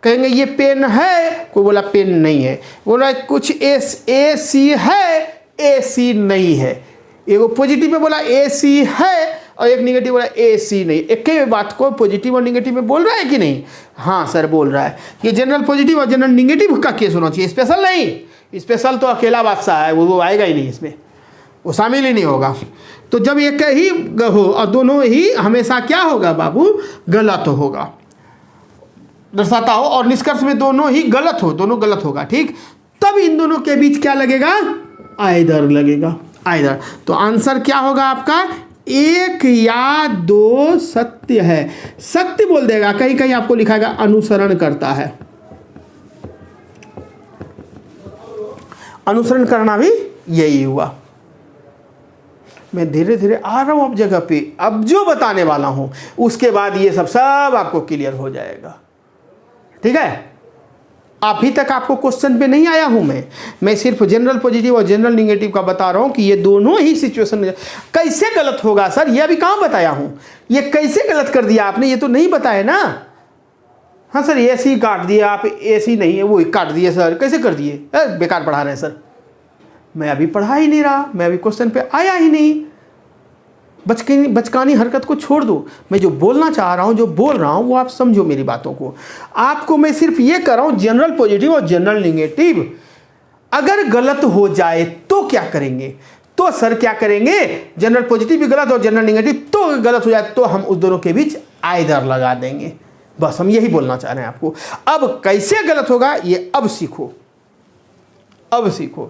कहेंगे ये पेन है, कोई बोला पेन नहीं है, बोला कुछ AC है, AC नहीं है। एगो पॉजिटिव में बोला AC है और एक निगेटिव बोला AC नहीं। एक ही बात को पॉजिटिव और निगेटिव में बोल रहा है कि नहीं? हाँ सर बोल रहा है। ये जनरल पॉजिटिव और जनरल निगेटिव का केस होना चाहिए, स्पेशल नहीं। स्पेशल तो अकेला बादशाह है, वो आएगा ही नहीं, इसमें वो शामिल ही नहीं होगा। तो जब एक ही हो और दोनों ही हमेशा क्या होगा बाबू, गलत होगा, दर्शाता हो, और निष्कर्ष में दोनों ही गलत हो, दोनों गलत होगा। ठीक, तब इन दोनों के बीच क्या लगेगा, आइदर लगेगा, आइदर। तो आंसर क्या होगा आपका, एक या दो सत्य है। सत्य बोल देगा, कहीं कहीं आपको लिखाएगा अनुसरण करता है। अनुसरण करना भी यही हुआ। मैं धीरे धीरे आ रहा हूं अब जगह पे, अब जो बताने वाला हूं उसके बाद ये सब आपको क्लियर हो जाएगा। ठीक है, अभी तक आपको क्वेश्चन पे नहीं आया हूं मैं सिर्फ जनरल पॉजिटिव और जनरल निगेटिव का बता रहा हूं कि ये दोनों ही सिचुएशन में कैसे गलत होगा। सर ये अभी कहां बताया हूं, ये कैसे गलत कर दिया आपने, ये तो नहीं बताया ना। हाँ सर एसी काट दिया आप, एसी नहीं है वो काट दिए सर, कैसे कर दिए? बेकार पढ़ा रहे हैं सर। मैं अभी पढ़ा ही नहीं रहा, मैं अभी क्वेश्चन पे आया ही नहीं। बचकानी हरकत को छोड़ दो। मैं जो बोलना चाह रहा हूँ, जो बोल रहा हूँ वो आप समझो मेरी बातों को। आपको मैं सिर्फ ये कर रहा हूँ जनरल पॉजिटिव और जनरल नेगेटिव अगर गलत हो जाए तो क्या करेंगे? तो सर क्या करेंगे? जनरल पॉजिटिव भी गलत और जनरल नेगेटिव तो गलत हो जाए तो हम उस दोनों के बीच आइदर लगा देंगे। बस हम यही बोलना चाह रहे हैं आपको। अब कैसे गलत होगा ये अब सीखो, अब सीखो।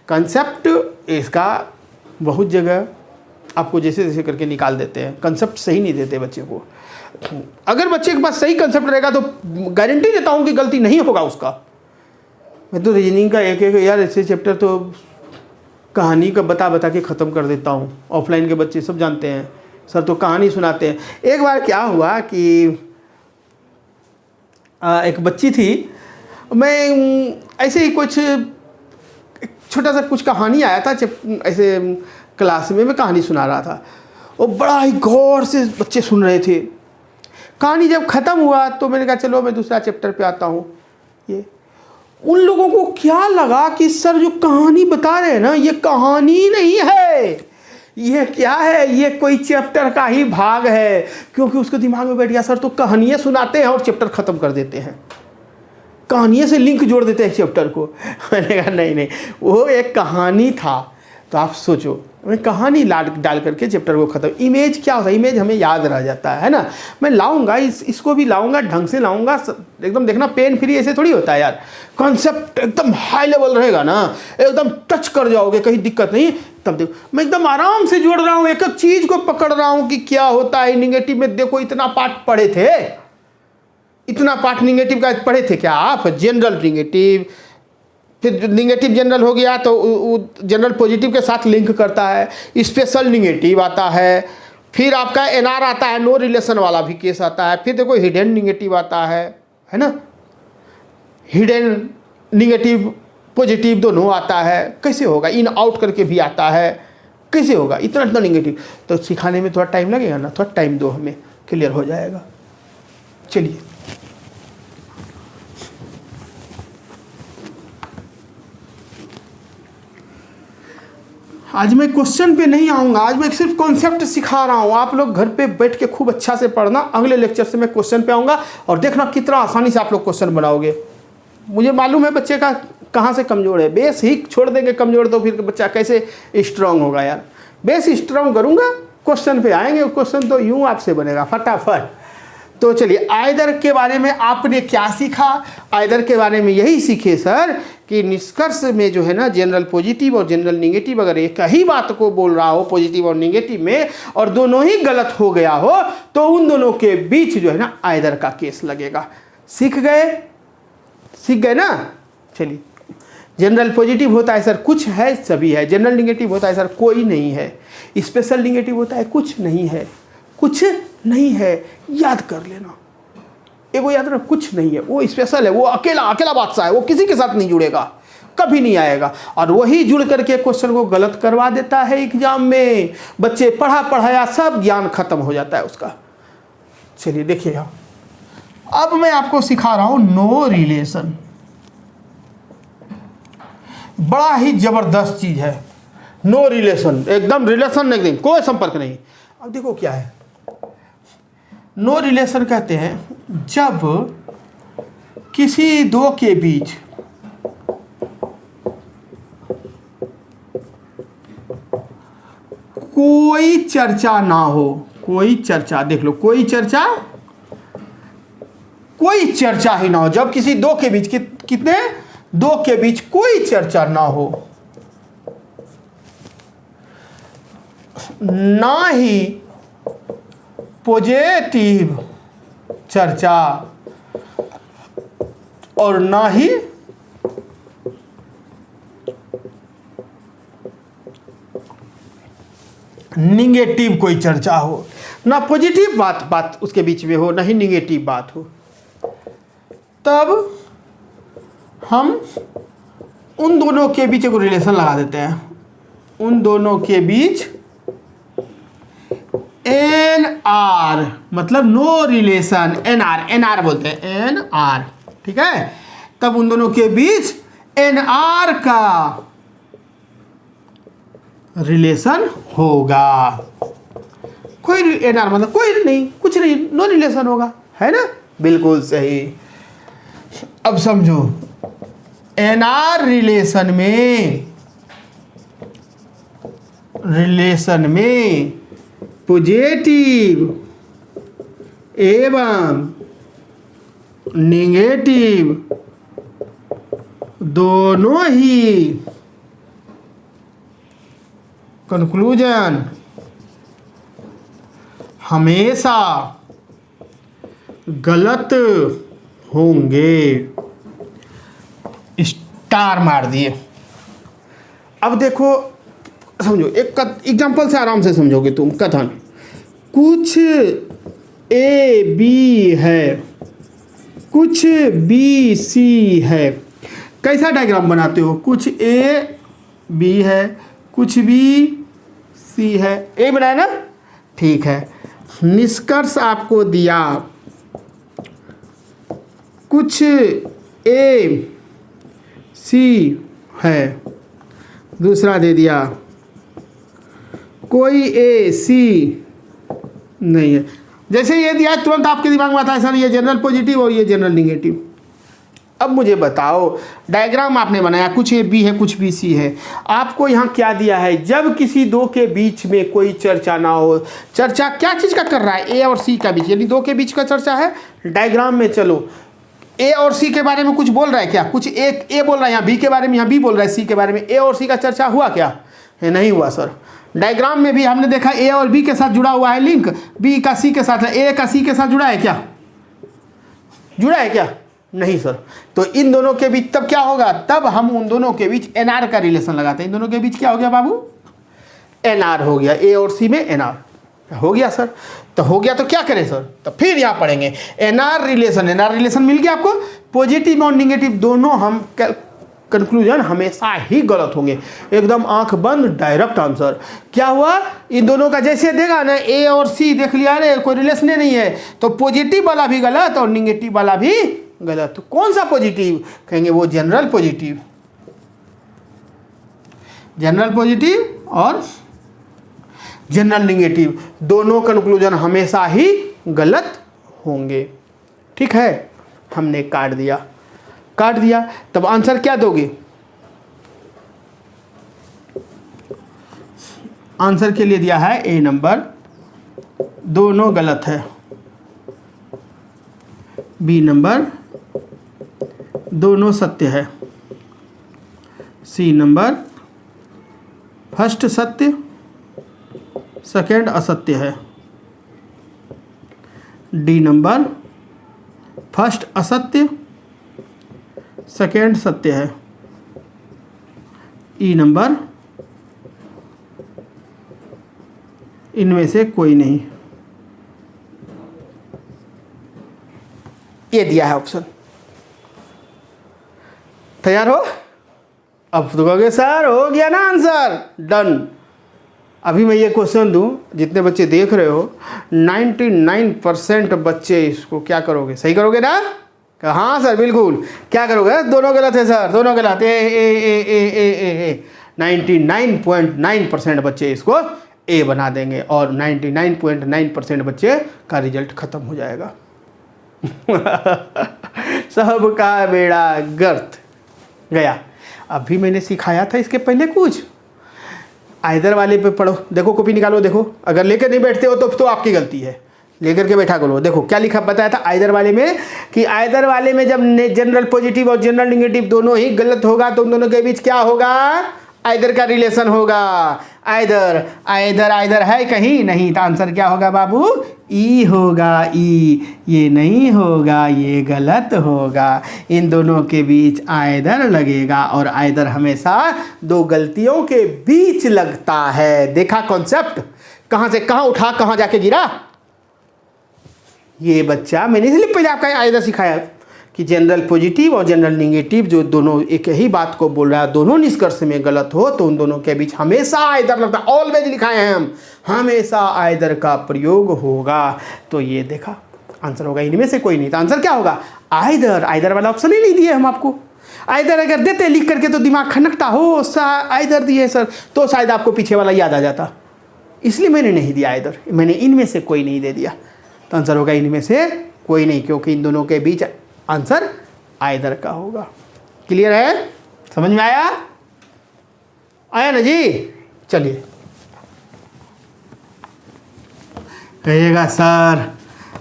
कंसेप्ट इसका बहुत जगह आपको जैसे जैसे करके निकाल देते हैं, कंसेप्ट सही नहीं देते बच्चे को। अगर बच्चे के पास सही कंसेप्ट रहेगा तो गारंटी देता हूं कि गलती नहीं होगा उसका। मैं तो रीजनिंग का एक यार ऐसे चैप्टर तो कहानी का बता बता के ख़त्म कर देता हूँ। ऑफलाइन के बच्चे सब जानते हैं, सर तो कहानी सुनाते हैं। एक बार क्या हुआ कि एक बच्ची थी, मैं ऐसे ही कुछ छोटा सा कुछ कहानी आया था ऐसे क्लास में, मैं कहानी सुना रहा था। वो बड़ा ही गौर से बच्चे सुन रहे थे। कहानी जब ख़त्म हुआ तो मैंने कहा चलो मैं दूसरा चैप्टर पे आता हूँ। ये उन लोगों को क्या लगा कि सर जो कहानी बता रहे हैं ना ये कहानी नहीं है, ये क्या है, ये कोई चैप्टर का ही भाग है। क्योंकि उसके दिमाग में बैठ गया सर तो कहानियाँ सुनाते हैं और चैप्टर ख़त्म कर देते हैं, कहानियों से लिंक जोड़ देते हैं चैप्टर को। मैंने कहा नहीं नहीं, वो एक कहानी था। तो आप सोचो, मैं कहानी डाल करके चैप्टर को ख़त्म। इमेज क्या होता है? इमेज हमें याद रह जाता है ना। मैं लाऊंगा इसको भी लाऊंगा, ढंग से लाऊंगा एकदम। देखना पेन फ्री ऐसे थोड़ी होता है यार। कॉन्सेप्ट एकदम हाई लेवल रहेगा ना, एकदम टच कर जाओगे, कहीं दिक्कत नहीं। तब देखो मैं एकदम आराम से जोड़ रहा हूँ, एक एक चीज़ को पकड़ रहा हूँ कि क्या होता है। निगेटिव में देखो इतना पार्ट पढ़े थे, इतना पार्ट निगेटिव का पढ़े थे क्या आप? जनरल निगेटिव, फिर निगेटिव जनरल हो गया तो जनरल पॉजिटिव के साथ लिंक करता है। स्पेशल निगेटिव आता है, फिर आपका एनआर आता है, नो रिलेशन वाला भी केस आता है। फिर देखो हिडन निगेटिव आता है ना, हिडन निगेटिव पॉजिटिव दोनों आता है। कैसे होगा? इन आउट करके भी आता है, कैसे होगा? इतना इतना निगेटिव तो सिखाने में थोड़ा टाइम लगेगा ना, थोड़ा टाइम दो, हमें क्लियर हो जाएगा। चलिए आज मैं क्वेश्चन पे नहीं आऊँगा, आज मैं सिर्फ कॉन्सेप्ट सिखा रहा हूँ। आप लोग घर पे बैठ के खूब अच्छा से पढ़ना। अगले लेक्चर से मैं क्वेश्चन पे आऊँगा और देखना कितना आसानी से आप लोग क्वेश्चन बनाओगे। मुझे मालूम है बच्चे का कहाँ से कमज़ोर है। बेस ही छोड़ देंगे कमज़ोर तो फिर बच्चा कैसे स्ट्रांग होगा यार। बेस स्ट्रांग करूँगा, क्वेश्चन पे आएंगे, क्वेश्चन तो यूँ आपसे बनेगा फटाफट। तो चलिए आइदर के बारे में आपने क्या सीखा? आइदर के बारे में यही सीखे सर कि निष्कर्ष में जो है ना जनरल पॉजिटिव और जनरल नेगेटिव अगर एक ही बात को बोल रहा हो पॉजिटिव और नेगेटिव में और दोनों ही गलत हो गया हो तो उन दोनों के बीच जो है ना आइदर का केस लगेगा। सीख गए? सीख गए ना? चलिए जनरल पॉजिटिव होता है सर कुछ है सभी है, जनरल नेगेटिव होता है सर कोई नहीं है, स्पेशल नेगेटिव होता है कुछ नहीं है, कुछ नहीं है। याद कर लेना, एगो याद रखना, कुछ नहीं है, वो स्पेशल है, वो अकेला अकेला बादशाह है, वो किसी के साथ नहीं जुड़ेगा, कभी नहीं आएगा। और वही जुड़ करके क्वेश्चन को गलत करवा देता है एग्जाम में। बच्चे पढ़ा पढ़ाया सब ज्ञान खत्म हो जाता है उसका। चलिए देखिएगा, अब मैं आपको सिखा रहा हूं नो रिलेशन। बड़ा ही जबरदस्त चीज है नो रिलेशन, एकदम रिलेशन नहीं, कोई संपर्क नहीं। अब देखो क्या है नो रिलेशन। कहते हैं जब किसी दो के बीच कोई चर्चा ना हो, कोई चर्चा, देख लो कोई चर्चा ही ना हो। जब किसी दो के बीच कितने दो के बीच कोई चर्चा ना हो, ना ही पॉजिटिव चर्चा और ना ही निगेटिव कोई चर्चा हो, ना पॉजिटिव बात उसके बीच में हो, ना ही निगेटिव बात हो, तब हम उन दोनों के बीच एक रिलेशन लगा देते हैं। उन दोनों के बीच एन आर मतलब नो रिलेशन, एन आर बोलते हैं, एन आर, ठीक है। तब उन दोनों के बीच एन आर का रिलेशन होगा। कोई एन आर मतलब कोई नहीं, कुछ नहीं, नो रिलेशन होगा, है ना, बिल्कुल सही। अब समझो, एन आर रिलेशन में पॉजिटिव एवं नेगेटिव दोनों ही कंक्लूजन हमेशा गलत होंगे। स्टार मार दिए। अब देखो, समझो, एक एग्जांपल से आराम से समझोगे तुम। कथन, कुछ ए बी है, कुछ बी सी है। कैसा डायग्राम बनाते हो? कुछ ए बी है, कुछ बी सी है, ए बनाया ना, ठीक है। निष्कर्ष आपको दिया, कुछ ए सी है, दूसरा दे दिया कोई ए सी नहीं है। जैसे ये दिया तुरंत आपके दिमाग में आता है सर ये जनरल पॉजिटिव और ये जनरल निगेटिव। अब मुझे बताओ, डायग्राम आपने बनाया, कुछ ए बी है, कुछ बी सी है। आपको यहाँ क्या दिया है? जब किसी दो के बीच में कोई चर्चा ना हो, चर्चा क्या चीज़ का कर रहा है? ए और सी का बीच, यानी दो के बीच का चर्चा है। डायग्राम में चलो, ए और सी के बारे में कुछ बोल रहा है क्या? कुछ एक ए बोल रहा है, यहाँ बी के बारे में, यहाँ बी बोल रहा है सी के बारे में। ए और सी का चर्चा हुआ क्या? नहीं हुआ सर। डायग्राम में भी हमने देखा ए और बी के साथ जुड़ा हुआ है लिंक, बी का सी के साथ है, ए का सी के साथ जुड़ा है क्या? जुड़ा है क्या? नहीं सर। तो इन दोनों के बीच तब क्या होगा? तब हम उन दोनों के बीच एनआर का रिलेशन लगाते हैं। इन दोनों के बीच क्या हो गया बाबू? एनआर हो गया। ए और सी में एनआर हो गया सर। तो हो गया तो क्या करें सर? तो फिर यहाँ पढ़ेंगे एनआर रिलेशन मिल गया आपको। पॉजिटिव और निगेटिव दोनों हम कंक्लूजन हमेशा ही गलत होंगे। एकदम आंख बंद, डायरेक्ट आंसर। क्या हुआ? इन दोनों का जैसे देगा ना, ए और सी देख लिया, अरे कोई रिलेशन नहीं है, तो पॉजिटिव वाला भी गलत और निगेटिव वाला भी गलत। तो कौन सा पॉजिटिव? कहेंगे वो जनरल पॉजिटिव। जनरल पॉजिटिव और जनरल निगेटिव दोनों कंक्लूजन हमेशा ही गलत होंगे। ठीक है, हमने काट दिया। तब आंसर क्या दोगे? आंसर के लिए दिया है ए नंबर, दोनों गलत है। बी नंबर, दोनों सत्य है। सी नंबर, फर्स्ट सत्य, सेकंड असत्य है। डी नंबर, फर्स्ट असत्य, सेकेंड सत्य है। ई नंबर, इनमें से कोई नहीं। ये दिया है ऑप्शन। तैयार हो? अब तो कहोगे सर हो गया ना आंसर, डन। अभी मैं ये क्वेश्चन दूं, जितने बच्चे देख रहे हो 99% बच्चे इसको क्या करोगे? सही करोगे ना? हाँ सर बिल्कुल। क्या करोगे? दोनों गलत है सर, दोनों गलत। ए 99.9% बच्चे इसको ए बना देंगे और 99.9% बच्चे का रिजल्ट खत्म हो जाएगा। सबका बेड़ा गर्क गया। अभी मैंने सिखाया था इसके पहले कुछ। आइदर वाले पे पढ़ो, देखो कॉपी निकालो, देखो। अगर लेकर नहीं बैठते हो तो आपकी गलती है। लेकर के बैठा करो। देखो क्या लिखा बताया था आइदर वाले में, कि आइदर वाले में जब जनरल पॉजिटिव और जनरल नेगेटिव दोनों ही गलत होगा तो उन दोनों के बीच क्या होगा? आइदर का रिलेशन होगा। आइदर है कहीं नहीं, तो आंसर क्या होगा बाबू? ई होगा। ई, ये नहीं होगा, ये गलत होगा। इन दोनों के बीच आइदर लगेगा और आइदर हमेशा दो गलतियों के बीच लगता है। देखा कॉन्सेप्ट? कहाँ से कहाँ उठा, कहाँ जाके गिरा। ये बच्चा, मैंने इसलिए पहले आपका आइदर सिखाया कि जनरल पॉजिटिव और जनरल नेगेटिव जो दोनों एक ही बात को बोल रहा है, दोनों निष्कर्ष में गलत हो, तो उन दोनों के बीच हमेशा आइदर लगता है, ऑलवेज लिखाए हैं हम, हमेशा आइदर का प्रयोग होगा। तो ये देखा आंसर होगा इनमें से कोई नहीं, तो आंसर क्या होगा? आइदर। आइदर वाला ऑप्शन ही नहीं दिए हम आपको। आइदर अगर देते लिख करके तो दिमाग खनकता हो, आइदर दिए सर, तो शायद आपको पीछे वाला याद आ जाता, इसलिए मैंने नहीं दिया आइदर, मैंने इनमें से कोई नहीं दे दिया। तो आंसर होगा इनमें से कोई नहीं, क्योंकि इन दोनों के बीच आंसर आइदर का होगा। क्लियर है? समझ में आया? आया ना जी? चलिए, कहिएगा सर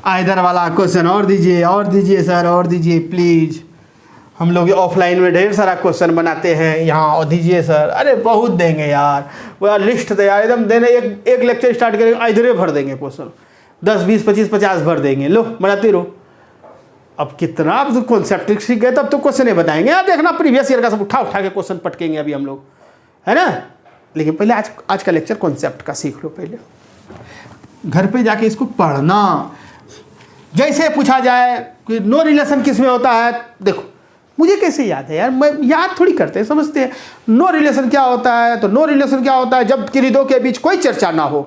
आइदर वाला क्वेश्चन और दीजिए, और दीजिए सर, और दीजिए प्लीज। हम लोग ऑफलाइन में ढेर सारा क्वेश्चन बनाते हैं, यहाँ और दीजिए सर। अरे बहुत देंगे यार, वो लिस्ट तैयार एकदम देने, एक लेक्चर स्टार्ट करेंगे आइदरे भर देंगे क्वेश्चन, 10 20 25 50 भर देंगे। लो बनाते रहो। अब कितना आप तो कॉन्सेप्ट सीख गए, तब तो क्वेश्चन बताएंगे। आप देखना प्रीवियस ईयर का सब उठा उठा के क्वेश्चन पटकेंगे अभी हम लोग, है ना। लेकिन पहले आज का लेक्चर कॉन्सेप्ट का सीख लो। पहले घर पे जाके इसको पढ़ना। जैसे पूछा जाए कि नो रिलेशन किस में होता है, देखो मुझे कैसे याद है यार, मैं याद थोड़ी करते हैं, समझते हैं। नो रिलेशन क्या होता है? तो नो रिलेशन क्या होता है? जब किन्हीं दो के बीच कोई चर्चा ना हो,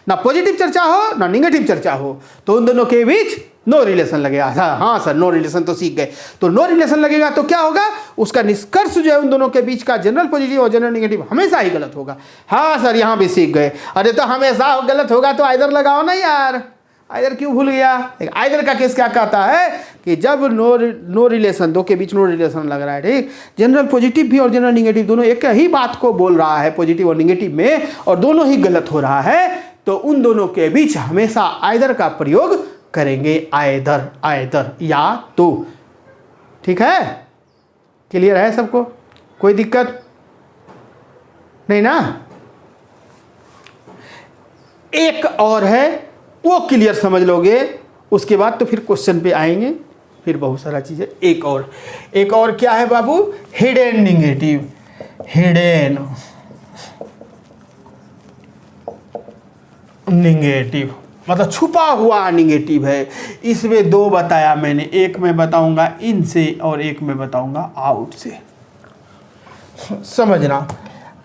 ना पॉजिटिव चर्चा हो ना निगेटिव चर्चा हो, तो उन दोनों के बीच नो रिलेशन लगेगा। हाँ सर, नो रिलेशन तो सीख गए। तो नो रिलेशन लगेगा तो क्या होगा? उसका निष्कर्ष जो है उन दोनों के बीच का जनरल पॉजिटिव और जनरल नेगेटिव हमेशा ही गलत होगा। हाँ सर, यहाँ भी सीख गए। अरे तो हमेशा गलत होगा तो आइदर लगाओ ना यार। आइदर क्यों भूल गया? आइदर का केस क्या कहता है कि जब नो रिलेशन, दो के बीच नो रिलेशन लग रहा है, ठीक, जनरल पॉजिटिव भी और जनरल नेगेटिव दोनों एक ही बात को बोल रहा है पॉजिटिव और नेगेटिव में, और दोनों ही गलत हो रहा है, तो उन दोनों के बीच हमेशा आइदर का प्रयोग करेंगे। आइदर, आइदर या तो। ठीक है? क्लियर है सबको? कोई दिक्कत नहीं ना? एक और है, वो क्लियर समझ लोगे, उसके बाद तो फिर क्वेश्चन पे आएंगे, फिर बहुत सारा चीज़ें। एक और क्या है बाबू? Hidden negative. हिडन नेगेटिव मतलब छुपा हुआ नेगेटिव है। इसमें दो बताया मैंने, एक में बताऊंगा इन से और एक में बताऊंगा आउट से। समझना।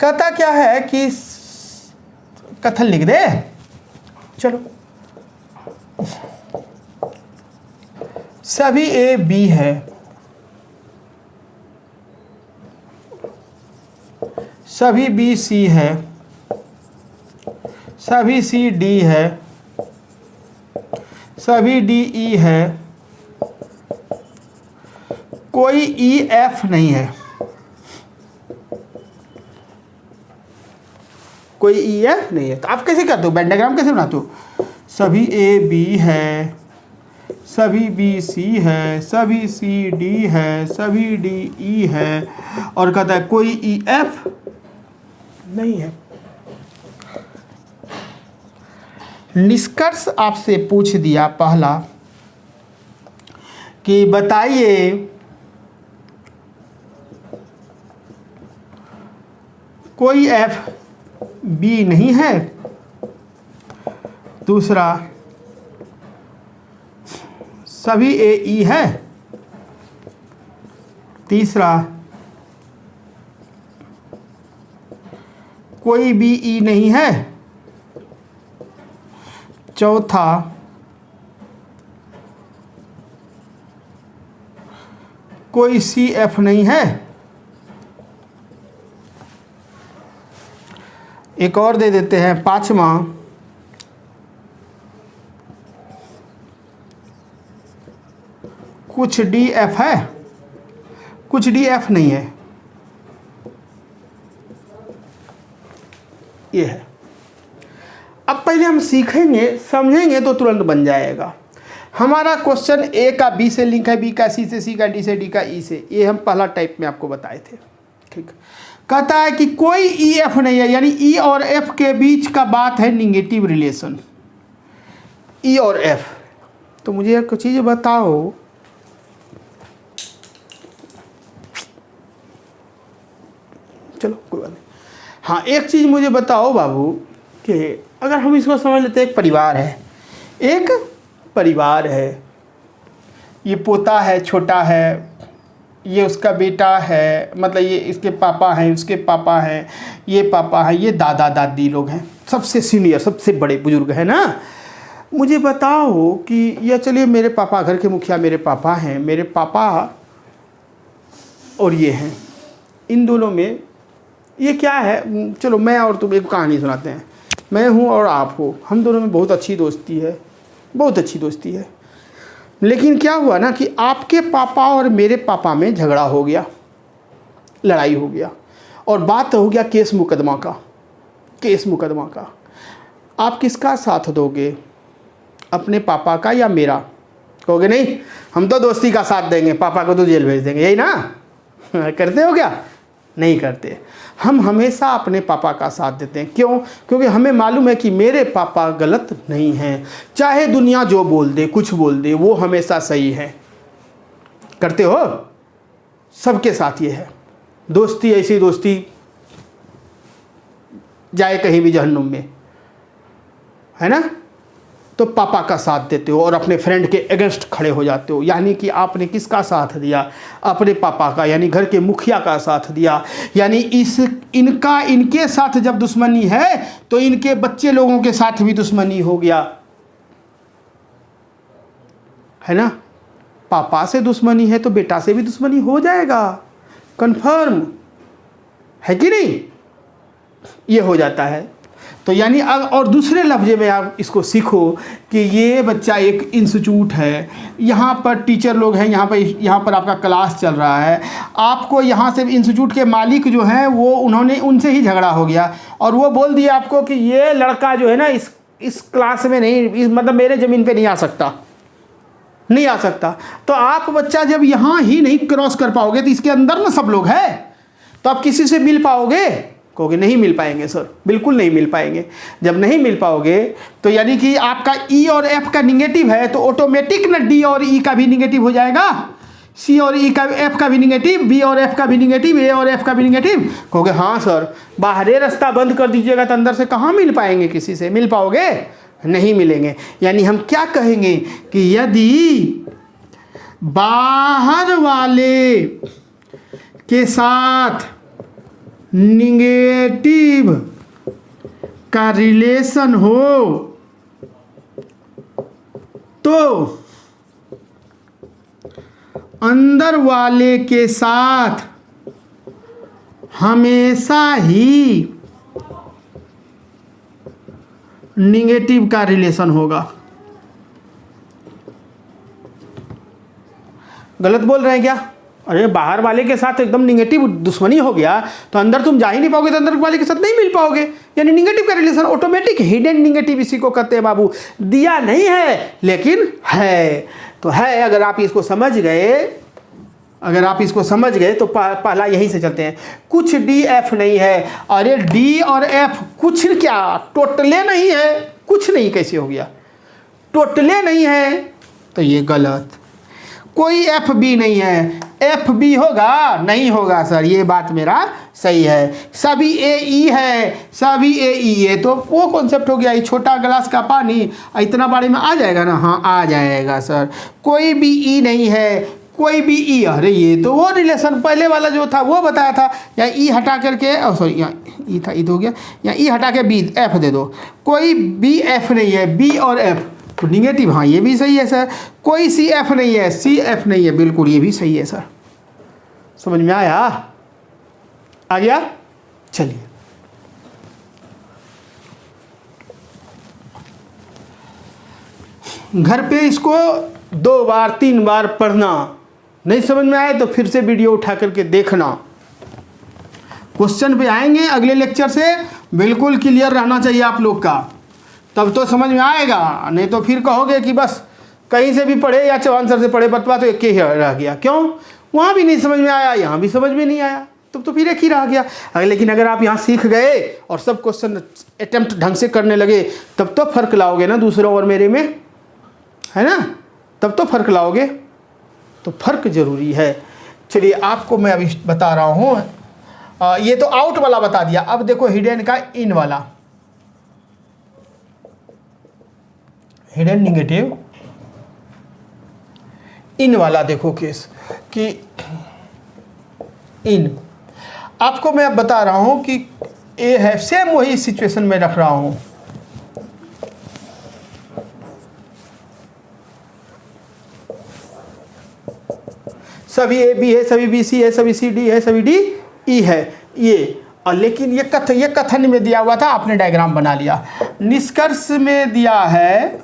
कहता क्या है कि कथन लिख दे, चलो। सभी ए बी है, सभी बी सी है, सभी सी डी है, सभी डी ई है, कोई ई एफ नहीं है, कोई ई एफ नहीं है। तो आप कैसे करते हो? वेन डायग्राम कैसे बनाते हो? सभी ए बी है, सभी बी सी है, सभी सी डी है, सभी डी ई है, और कहता है कोई ई एफ नहीं है। निष्कर्ष आपसे पूछ दिया पहला कि बताइए कोई एफ बी नहीं है। दूसरा, सभी ए ई है। तीसरा, कोई बी ई नहीं है। चौथा, कोई सी एफ नहीं है। एक और दे देते हैं, पांचवा, कुछ डी एफ है, कुछ डी एफ नहीं है। ये है। अब पहले हम सीखेंगे, समझेंगे तो तुरंत बन जाएगा। हमारा क्वेश्चन ए का बी से लिंक है, बी का सी से, सी का डी से, डी का ई से। ये हम पहला टाइप में आपको बताए थे। ठीक, कहता है कि कोई ई एफ नहीं है, यानी ई और एफ के बीच का बात है निगेटिव रिलेशन, ई और एफ। तो मुझे एक चीज़ बताओ, चलो कोई बात नहीं। हाँ, एक चीज़ मुझे बताओ बाबू कि अगर हम इसको समझ लेते हैं, एक परिवार है, एक परिवार है, ये पोता है, छोटा है, ये उसका बेटा है, मतलब ये इसके पापा हैं, उसके पापा हैं, ये पापा हैं, ये दादा दादी लोग हैं, सबसे सीनियर, सबसे बड़े बुजुर्ग हैं ना। मुझे बताओ कि यह, चलिए मेरे पापा, घर के मुखिया मेरे पापा हैं, मेरे पापा और ये हैं, इन दोनों में ये क्या है, चलो मैं और तुम एक कहानी सुनाते हैं। मैं हूँ और आप हो, हम दोनों में बहुत अच्छी दोस्ती है, बहुत अच्छी दोस्ती है। लेकिन क्या हुआ ना कि आपके पापा और मेरे पापा में झगड़ा हो गया, लड़ाई हो गया, और बात हो गया केस मुकदमा का, केस मुकदमा का। आप किसका साथ दोगे, अपने पापा का या मेरा? कहोगे नहीं, हम तो दोस्ती का साथ देंगे, पापा को तो जेल भेज देंगे, यही ना करते हो क्या? नहीं करते। हम हमेशा अपने पापा का साथ देते हैं। क्यों? क्योंकि हमें मालूम है कि मेरे पापा गलत नहीं हैं, चाहे दुनिया जो बोल दे, कुछ बोल दे, वो हमेशा सही है। करते हो? सबके साथ ये है दोस्ती, ऐसी दोस्ती जाए कहीं भी जहन्नुम में, है ना। तो पापा का साथ देते हो और अपने फ्रेंड के अगेंस्ट खड़े हो जाते हो। यानी कि आपने किसका साथ दिया? अपने पापा का, यानी घर के मुखिया का साथ दिया। यानी इनके साथ जब दुश्मनी है तो इनके बच्चे लोगों के साथ भी दुश्मनी हो गया, है ना। पापा से दुश्मनी है तो बेटा से भी दुश्मनी हो जाएगा, कंफर्म है कि नहीं? ये हो जाता है। तो यानी और दूसरे लफ्ज़े में आप इसको सीखो कि ये बच्चा एक इंस्टीट्यूट है, यहाँ पर टीचर लोग हैं, यहाँ पर आपका क्लास चल रहा है, आपको यहाँ से इंस्टीट्यूट के मालिक जो हैं वो उन्होंने उनसे ही झगड़ा हो गया और वो बोल दिया आपको कि ये लड़का जो है ना इस क्लास में नहीं, मतलब मेरे ज़मीन पे नहीं आ सकता, नहीं आ सकता। तो आप बच्चा जब यहाँ ही नहीं क्रॉस कर पाओगे तो इसके अंदर ना सब लोग हैं, तो आप किसी से मिल पाओगे? कहोगे नहीं मिल पाएंगे सर, बिल्कुल नहीं मिल पाएंगे। जब नहीं मिल पाओगे तो यानी कि आपका ई और एफ का निगेटिव है तो ऑटोमेटिक ना डी और ई का भी निगेटिव हो जाएगा, सी और ई का, एफ का भी निगेटिव, बी और एफ का भी निगेटिव, ए और एफ का भी निगेटिव। कहोगे हाँ सर, बाहरी रास्ता बंद कर दीजिएगा तो अंदर से कहाँ मिल पाएंगे, किसी से मिल पाओगे? नहीं मिलेंगे। यानी हम क्या कहेंगे कि यदि बाहर वाले के साथ निगेटिव का रिलेशन हो तो अंदर वाले के साथ हमेशा ही निगेटिव का रिलेशन होगा। गलत बोल रहे हैं क्या? अरे बाहर वाले के साथ एकदम निगेटिव दुश्मनी हो गया तो अंदर तुम जा ही नहीं पाओगे, तो अंदर वाले के साथ नहीं मिल पाओगे। यानी निगेटिव का रिलेशन ऑटोमेटिक, हिडन निगेटिव इसी को कहते हैं बाबू। दिया नहीं है लेकिन है, तो है। अगर आप इसको समझ गए, तो पहला यहीं से चलते हैं। कुछ डी एफ नहीं है। अरे डी और एफ कुछ क्या, टोटले नहीं है, कुछ नहीं, कैसे हो गया? टोटले नहीं है तो ये गलत। कोई एफ बी नहीं है, एफ बी होगा? नहीं होगा सर, ये बात मेरा सही है। सभी ए ई है, सभी ए ई है, तो वो कॉन्सेप्ट हो गया। ये छोटा गिलास का पानी इतना बड़े में आ जाएगा ना? हाँ आ जाएगा सर। कोई भी ई नहीं है, कोई भी ई, अरे ये तो वो रिलेशन पहले वाला जो था वो बताया था। या ई हटा करके, सॉरी यहाँ ई था, ई तो हो गया, या ई हटा के बी एफ दे दो। कोई बी एफ नहीं है, बी और एफ तो निगेटिव, हाँ ये भी सही है सर। कोई सी एफ नहीं है, सी एफ नहीं है, बिल्कुल ये भी सही है सर। समझ में आया? आ गया? चलिए घर पे इसको 2 बार 3 बार पढ़ना, नहीं समझ में आए तो फिर से वीडियो उठा करके देखना। क्वेश्चन पे आएंगे अगले लेक्चर से, बिल्कुल क्लियर रहना चाहिए आप लोग का, तब तो समझ में आएगा। नहीं तो फिर कहोगे कि बस कहीं से भी पढ़े या चौहान सर से पढ़े, बतवा तो एक ही रह गया। क्यों? वहाँ भी नहीं समझ में आया, यहाँ भी समझ में नहीं आया, तब तो फिर एक ही रह गया। लेकिन अगर आप यहाँ सीख गए और सब क्वेश्चन अटेम्प्ट ढंग से करने लगे, तब तो फर्क लाओगे ना दूसरों और मेरे में, है ना? तब तो फर्क लाओगे। तो फर्क जरूरी है। चलिए आपको मैं अभी बता रहा हूँ, ये तो आउट वाला बता दिया। अब देखो हिडन का इन वाला, हिडन निगेटिव, इन वाला देखो केस कि इन, आपको मैं अब बता रहा हूं कि ए है, सेम वही सिचुएशन में रख रहा हूं। सभी ए बी है, सभी बी सी है, सभी सी डी है, सभी डी ई है ये। और लेकिन ये कथन में दिया हुआ था, आपने डायग्राम बना लिया। निष्कर्ष में दिया है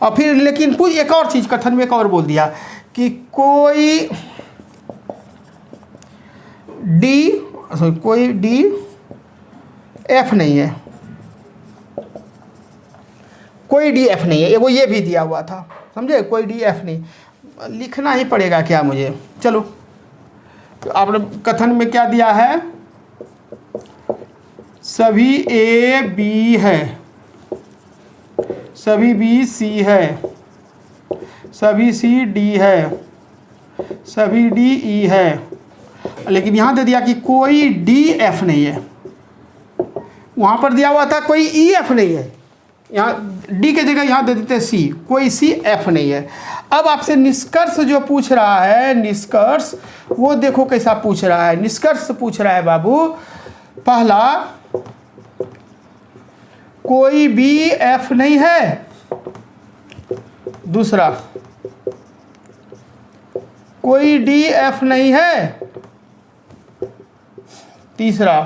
और फिर लेकिन कुछ एक और चीज कथन में एक और बोल दिया कि कोई डी एफ नहीं है, कोई डी एफ नहीं है, वो ये भी दिया हुआ था, समझे? कोई डी एफ नहीं, लिखना ही पड़ेगा क्या मुझे? चलो, तो आपने कथन में क्या दिया है? सभी ए बी है, सभी बी सी है, सभी सी डी है, सभी डी ई है, लेकिन यहां दे दिया कि कोई डी एफ नहीं है। वहां पर दिया हुआ था कोई ई एफ नहीं है, यहाँ डी के जगह यहाँ दे देते हैं सी, कोई सी एफ नहीं है। अब आपसे निष्कर्ष जो पूछ रहा है, निष्कर्ष वो देखो कैसा पूछ रहा है। निष्कर्ष पूछ रहा है बाबू, पहला कोई बी एफ नहीं है, दूसरा कोई डी एफ नहीं है, तीसरा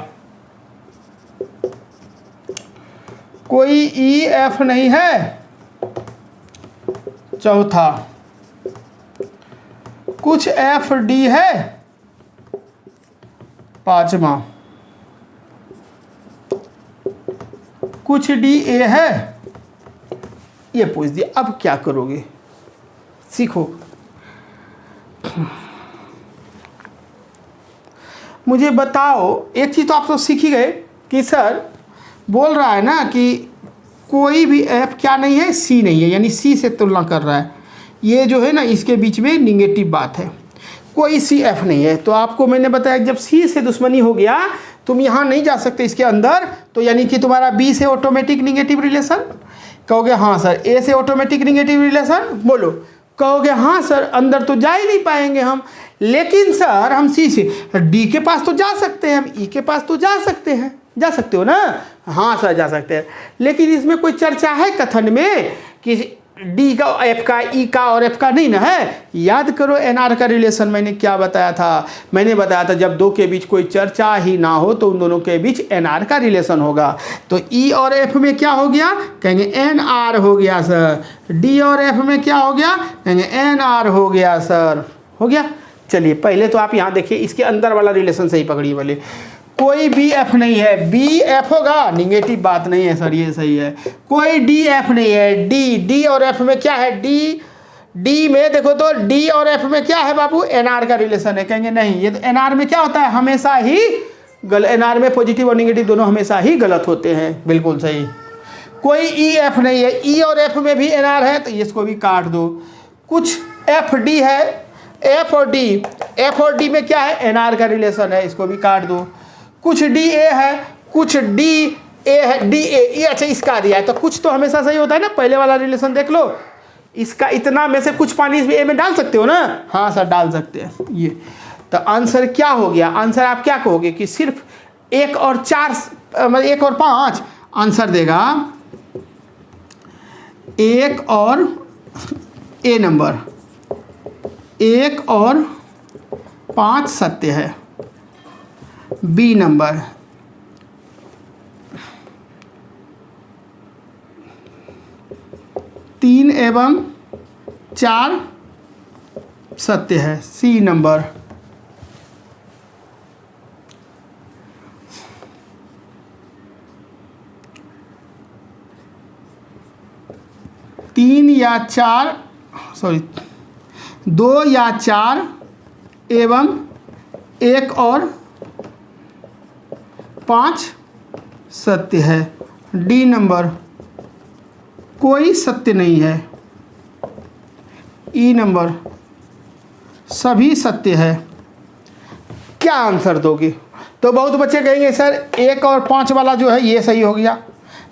कोई ई एफ नहीं है, चौथा कुछ एफ डी है, पांचवा कुछ डी ए है। ये पूछ दिया, अब क्या करोगे? सीखो। मुझे बताओ, एक चीज तो आप तो सीख ही गए कि सर बोल रहा है ना कि कोई भी एफ क्या नहीं है, सी नहीं है, यानी सी से तुलना कर रहा है। ये जो है ना, इसके बीच में निगेटिव बात है, कोई सी एफ नहीं है। तो आपको मैंने बताया जब सी से दुश्मनी हो गया, तुम यहाँ नहीं जा सकते इसके अंदर, तो यानी कि तुम्हारा बी से ऑटोमेटिक निगेटिव रिलेशन। कहोगे हाँ सर, ए से ऑटोमेटिक निगेटिव रिलेशन, बोलो। कहोगे हाँ सर, अंदर तो जा ही नहीं पाएंगे हम, लेकिन सर हम सी से डी के पास तो जा सकते हैं, हम ई के पास तो जा सकते हैं। जा सकते हो ना? हाँ सर जा सकते हैं, लेकिन इसमें कोई चर्चा है कथन में कि डी का, एफ का, ई का और एफ का नहीं ना है। याद करो एनआर का रिलेशन मैंने क्या बताया था? मैंने बताया था जब दो के बीच कोई चर्चा ही ना हो तो उन दोनों के बीच एनआर का रिलेशन होगा। तो ई और एफ में क्या हो गया? कहेंगे एनआर हो गया सर। डी और एफ में क्या हो गया? कहेंगे एनआर हो गया सर। हो गया। चलिए पहले तो आप यहाँ देखिए, इसके अंदर वाला रिलेशन सही पकड़िए। वाले कोई बी एफ नहीं है, बी एफ होगा, निगेटिव बात नहीं है सर, ये सही है। कोई डी एफ नहीं है, डी और एफ में क्या है? डी में देखो तो डी और एफ में क्या है बाबू? एनआर का रिलेशन है। कहेंगे नहीं, ये तो एनआर में क्या होता है? हमेशा ही एनआर में पॉजिटिव और निगेटिव दोनों हमेशा ही गलत होते हैं। बिल्कुल सही। कोई ई एफ नहीं है, ई और एफ में भी एनआर है, तो इसको भी काट दो। कुछ एफ डी है, एफ और डी में क्या है? एनआर का रिलेशन है, इसको भी काट दो। कुछ डी ए है, कुछ डी ए है, डी ए, अच्छा इसका दिया है, तो कुछ तो हमेशा सही होता है ना। पहले वाला रिलेशन देख लो, इसका इतना में से कुछ पानी इस ए में डाल सकते हो ना? हाँ सर डाल सकते हैं। ये तो आंसर क्या हो गया? आंसर आप क्या कहोगे कि सिर्फ 1 और 4 मतलब 1 और 5 आंसर देगा। 1 और ए नंबर, 1 और 5 सत्य है। बी नंबर 3 एवं 4 सत्य है। सी नंबर 2 या 4 एवं 1 और 5 सत्य है। डी नंबर कोई सत्य नहीं है। ई नंबर सभी सत्य है। क्या आंसर दोगे? तो बहुत बच्चे कहेंगे सर 1 और 5 वाला जो है ये सही हो गया,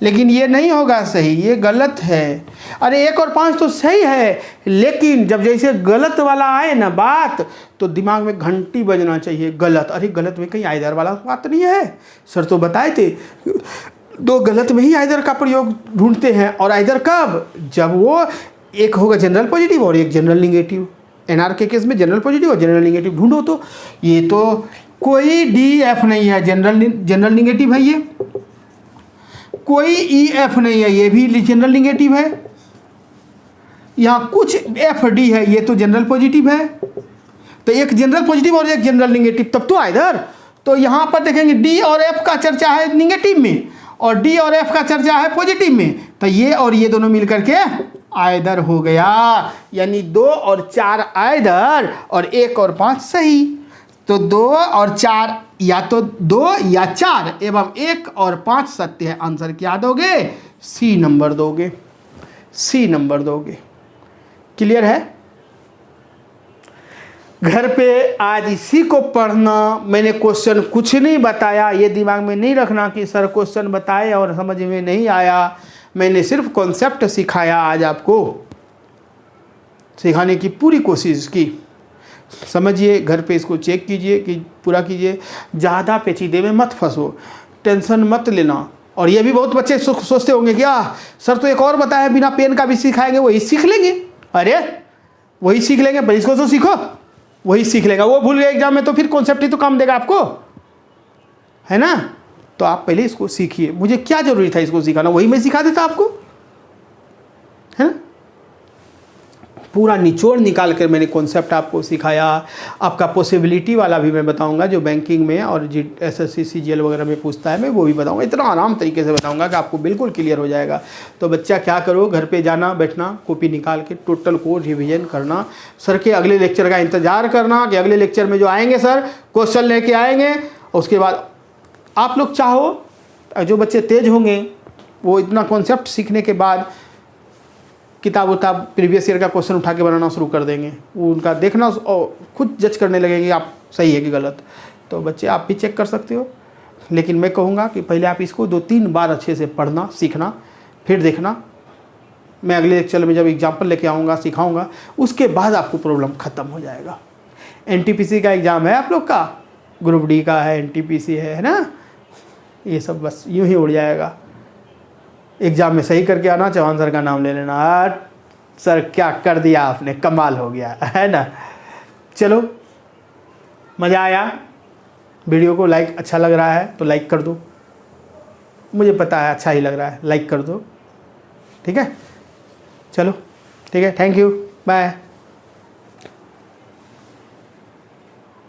लेकिन ये नहीं होगा सही, ये गलत है। अरे 1 और 5 तो सही है, लेकिन जब जैसे गलत वाला आए ना बात, तो दिमाग में घंटी बजना चाहिए, गलत। अरे गलत में कहीं आइदर वाला बात नहीं है, सर तो बताए थे। दो गलत में ही आइदर का प्रयोग ढूंढते हैं, और आइदर कब, जब वो एक होगा जनरल पॉजिटिव और एक जनरल निगेटिव। एनआर के केस में जनरल पॉजिटिव और जनरल निगेटिव ढूंढो। तो ये तो कोई DF नहीं है, जनरल निगेटिव है। ये कोई EF नहीं है, ये भी जनरल निगेटिव है। यहाँ कुछ FD है, ये तो जनरल पॉजिटिव है। तो एक जनरल पॉजिटिव और एक जनरल निगेटिव, तब तो आइदर। तो यहाँ पर देखेंगे D और F का चर्चा है निगेटिव में, और D और F का चर्चा है पॉजिटिव में। तो ये और ये दोनों मिलकर के आइदर हो गया, यानी 2 और 4 आइदर और 1 और 5 सही। तो 2 और 4 या तो 2 या 4 एवं 1 और 5 सत्य है। आंसर क्या दोगे? C नंबर दोगे, C नंबर दोगे। क्लियर है? घर पे आज इसी को पढ़ना। मैंने क्वेश्चन कुछ नहीं बताया, ये दिमाग में नहीं रखना कि सर क्वेश्चन बताए और समझ में नहीं आया। मैंने सिर्फ कॉन्सेप्ट सिखाया, आज आपको सिखाने की पूरी कोशिश की। समझिए, घर पे इसको चेक कीजिए कि पूरा कीजिए। ज़्यादा पेचीदे में मत फंसो, टेंशन मत लेना। और ये भी बहुत बच्चे सोचते होंगे क्या सर तो एक और बताया, बिना पेन का भी सिखाएंगे, वही सीख लेंगे। अरे वही सीख लेंगे, पर इसको तो सीखो, वही सीख लेगा। वो भूल गए एग्जाम में तो फिर कॉन्सेप्ट ही तो काम देगा आपको, है ना? तो आप पहले इसको सीखिए। मुझे क्या जरूरी था इसको सिखाना, वही मैं सिखा देता आपको, है ना? पूरा निचोड़ निकाल कर मैंने कॉन्सेप्ट आपको सिखाया। आपका पॉसिबिलिटी वाला भी मैं बताऊंगा, जो बैंकिंग में और SSC CGL वगैरह में पूछता है, मैं वो भी बताऊंगा। इतना आराम तरीके से बताऊंगा कि आपको बिल्कुल क्लियर हो जाएगा। तो बच्चा क्या करो, घर पे जाना, बैठना, कॉपी निकाल के टोटल को रिवीजन करना। सर के अगले लेक्चर का इंतजार करना कि अगले लेक्चर में जो आएंगे सर क्वेश्चन लेके आएंगे। उसके बाद आप लोग चाहो, जो बच्चे तेज होंगे वो इतना कॉन्सेप्ट सीखने के बाद किताब उताब प्रीवियस ईयर का क्वेश्चन उठा के बनाना शुरू कर देंगे। वो उनका देखना और खुद जज करने लगेंगे आप सही है कि गलत। तो बच्चे आप भी चेक कर सकते हो, लेकिन मैं कहूँगा कि पहले आप इसको 2-3 बार अच्छे से पढ़ना, सीखना, फिर देखना। मैं अगले लेक्चर में जब एग्जाम्पल लेके आऊँगा, सिखाऊँगा, उसके बाद आपको प्रॉब्लम ख़त्म हो जाएगा। NTPC का एग्ज़ाम है आप लोग का, ग्रुप D का है, NTPC है ना? ये सब बस यूँ ही उड़ जाएगा। एग्ज़ाम में सही करके आना, चौहान सर का नाम ले लेना, सर क्या कर दिया आपने, कमाल हो गया, है ना? चलो, मज़ा आया? वीडियो को लाइक अच्छा लग रहा है तो लाइक कर दो। मुझे पता है अच्छा ही लग रहा है, लाइक कर दो, ठीक है? चलो ठीक है, थैंक यू, बाय।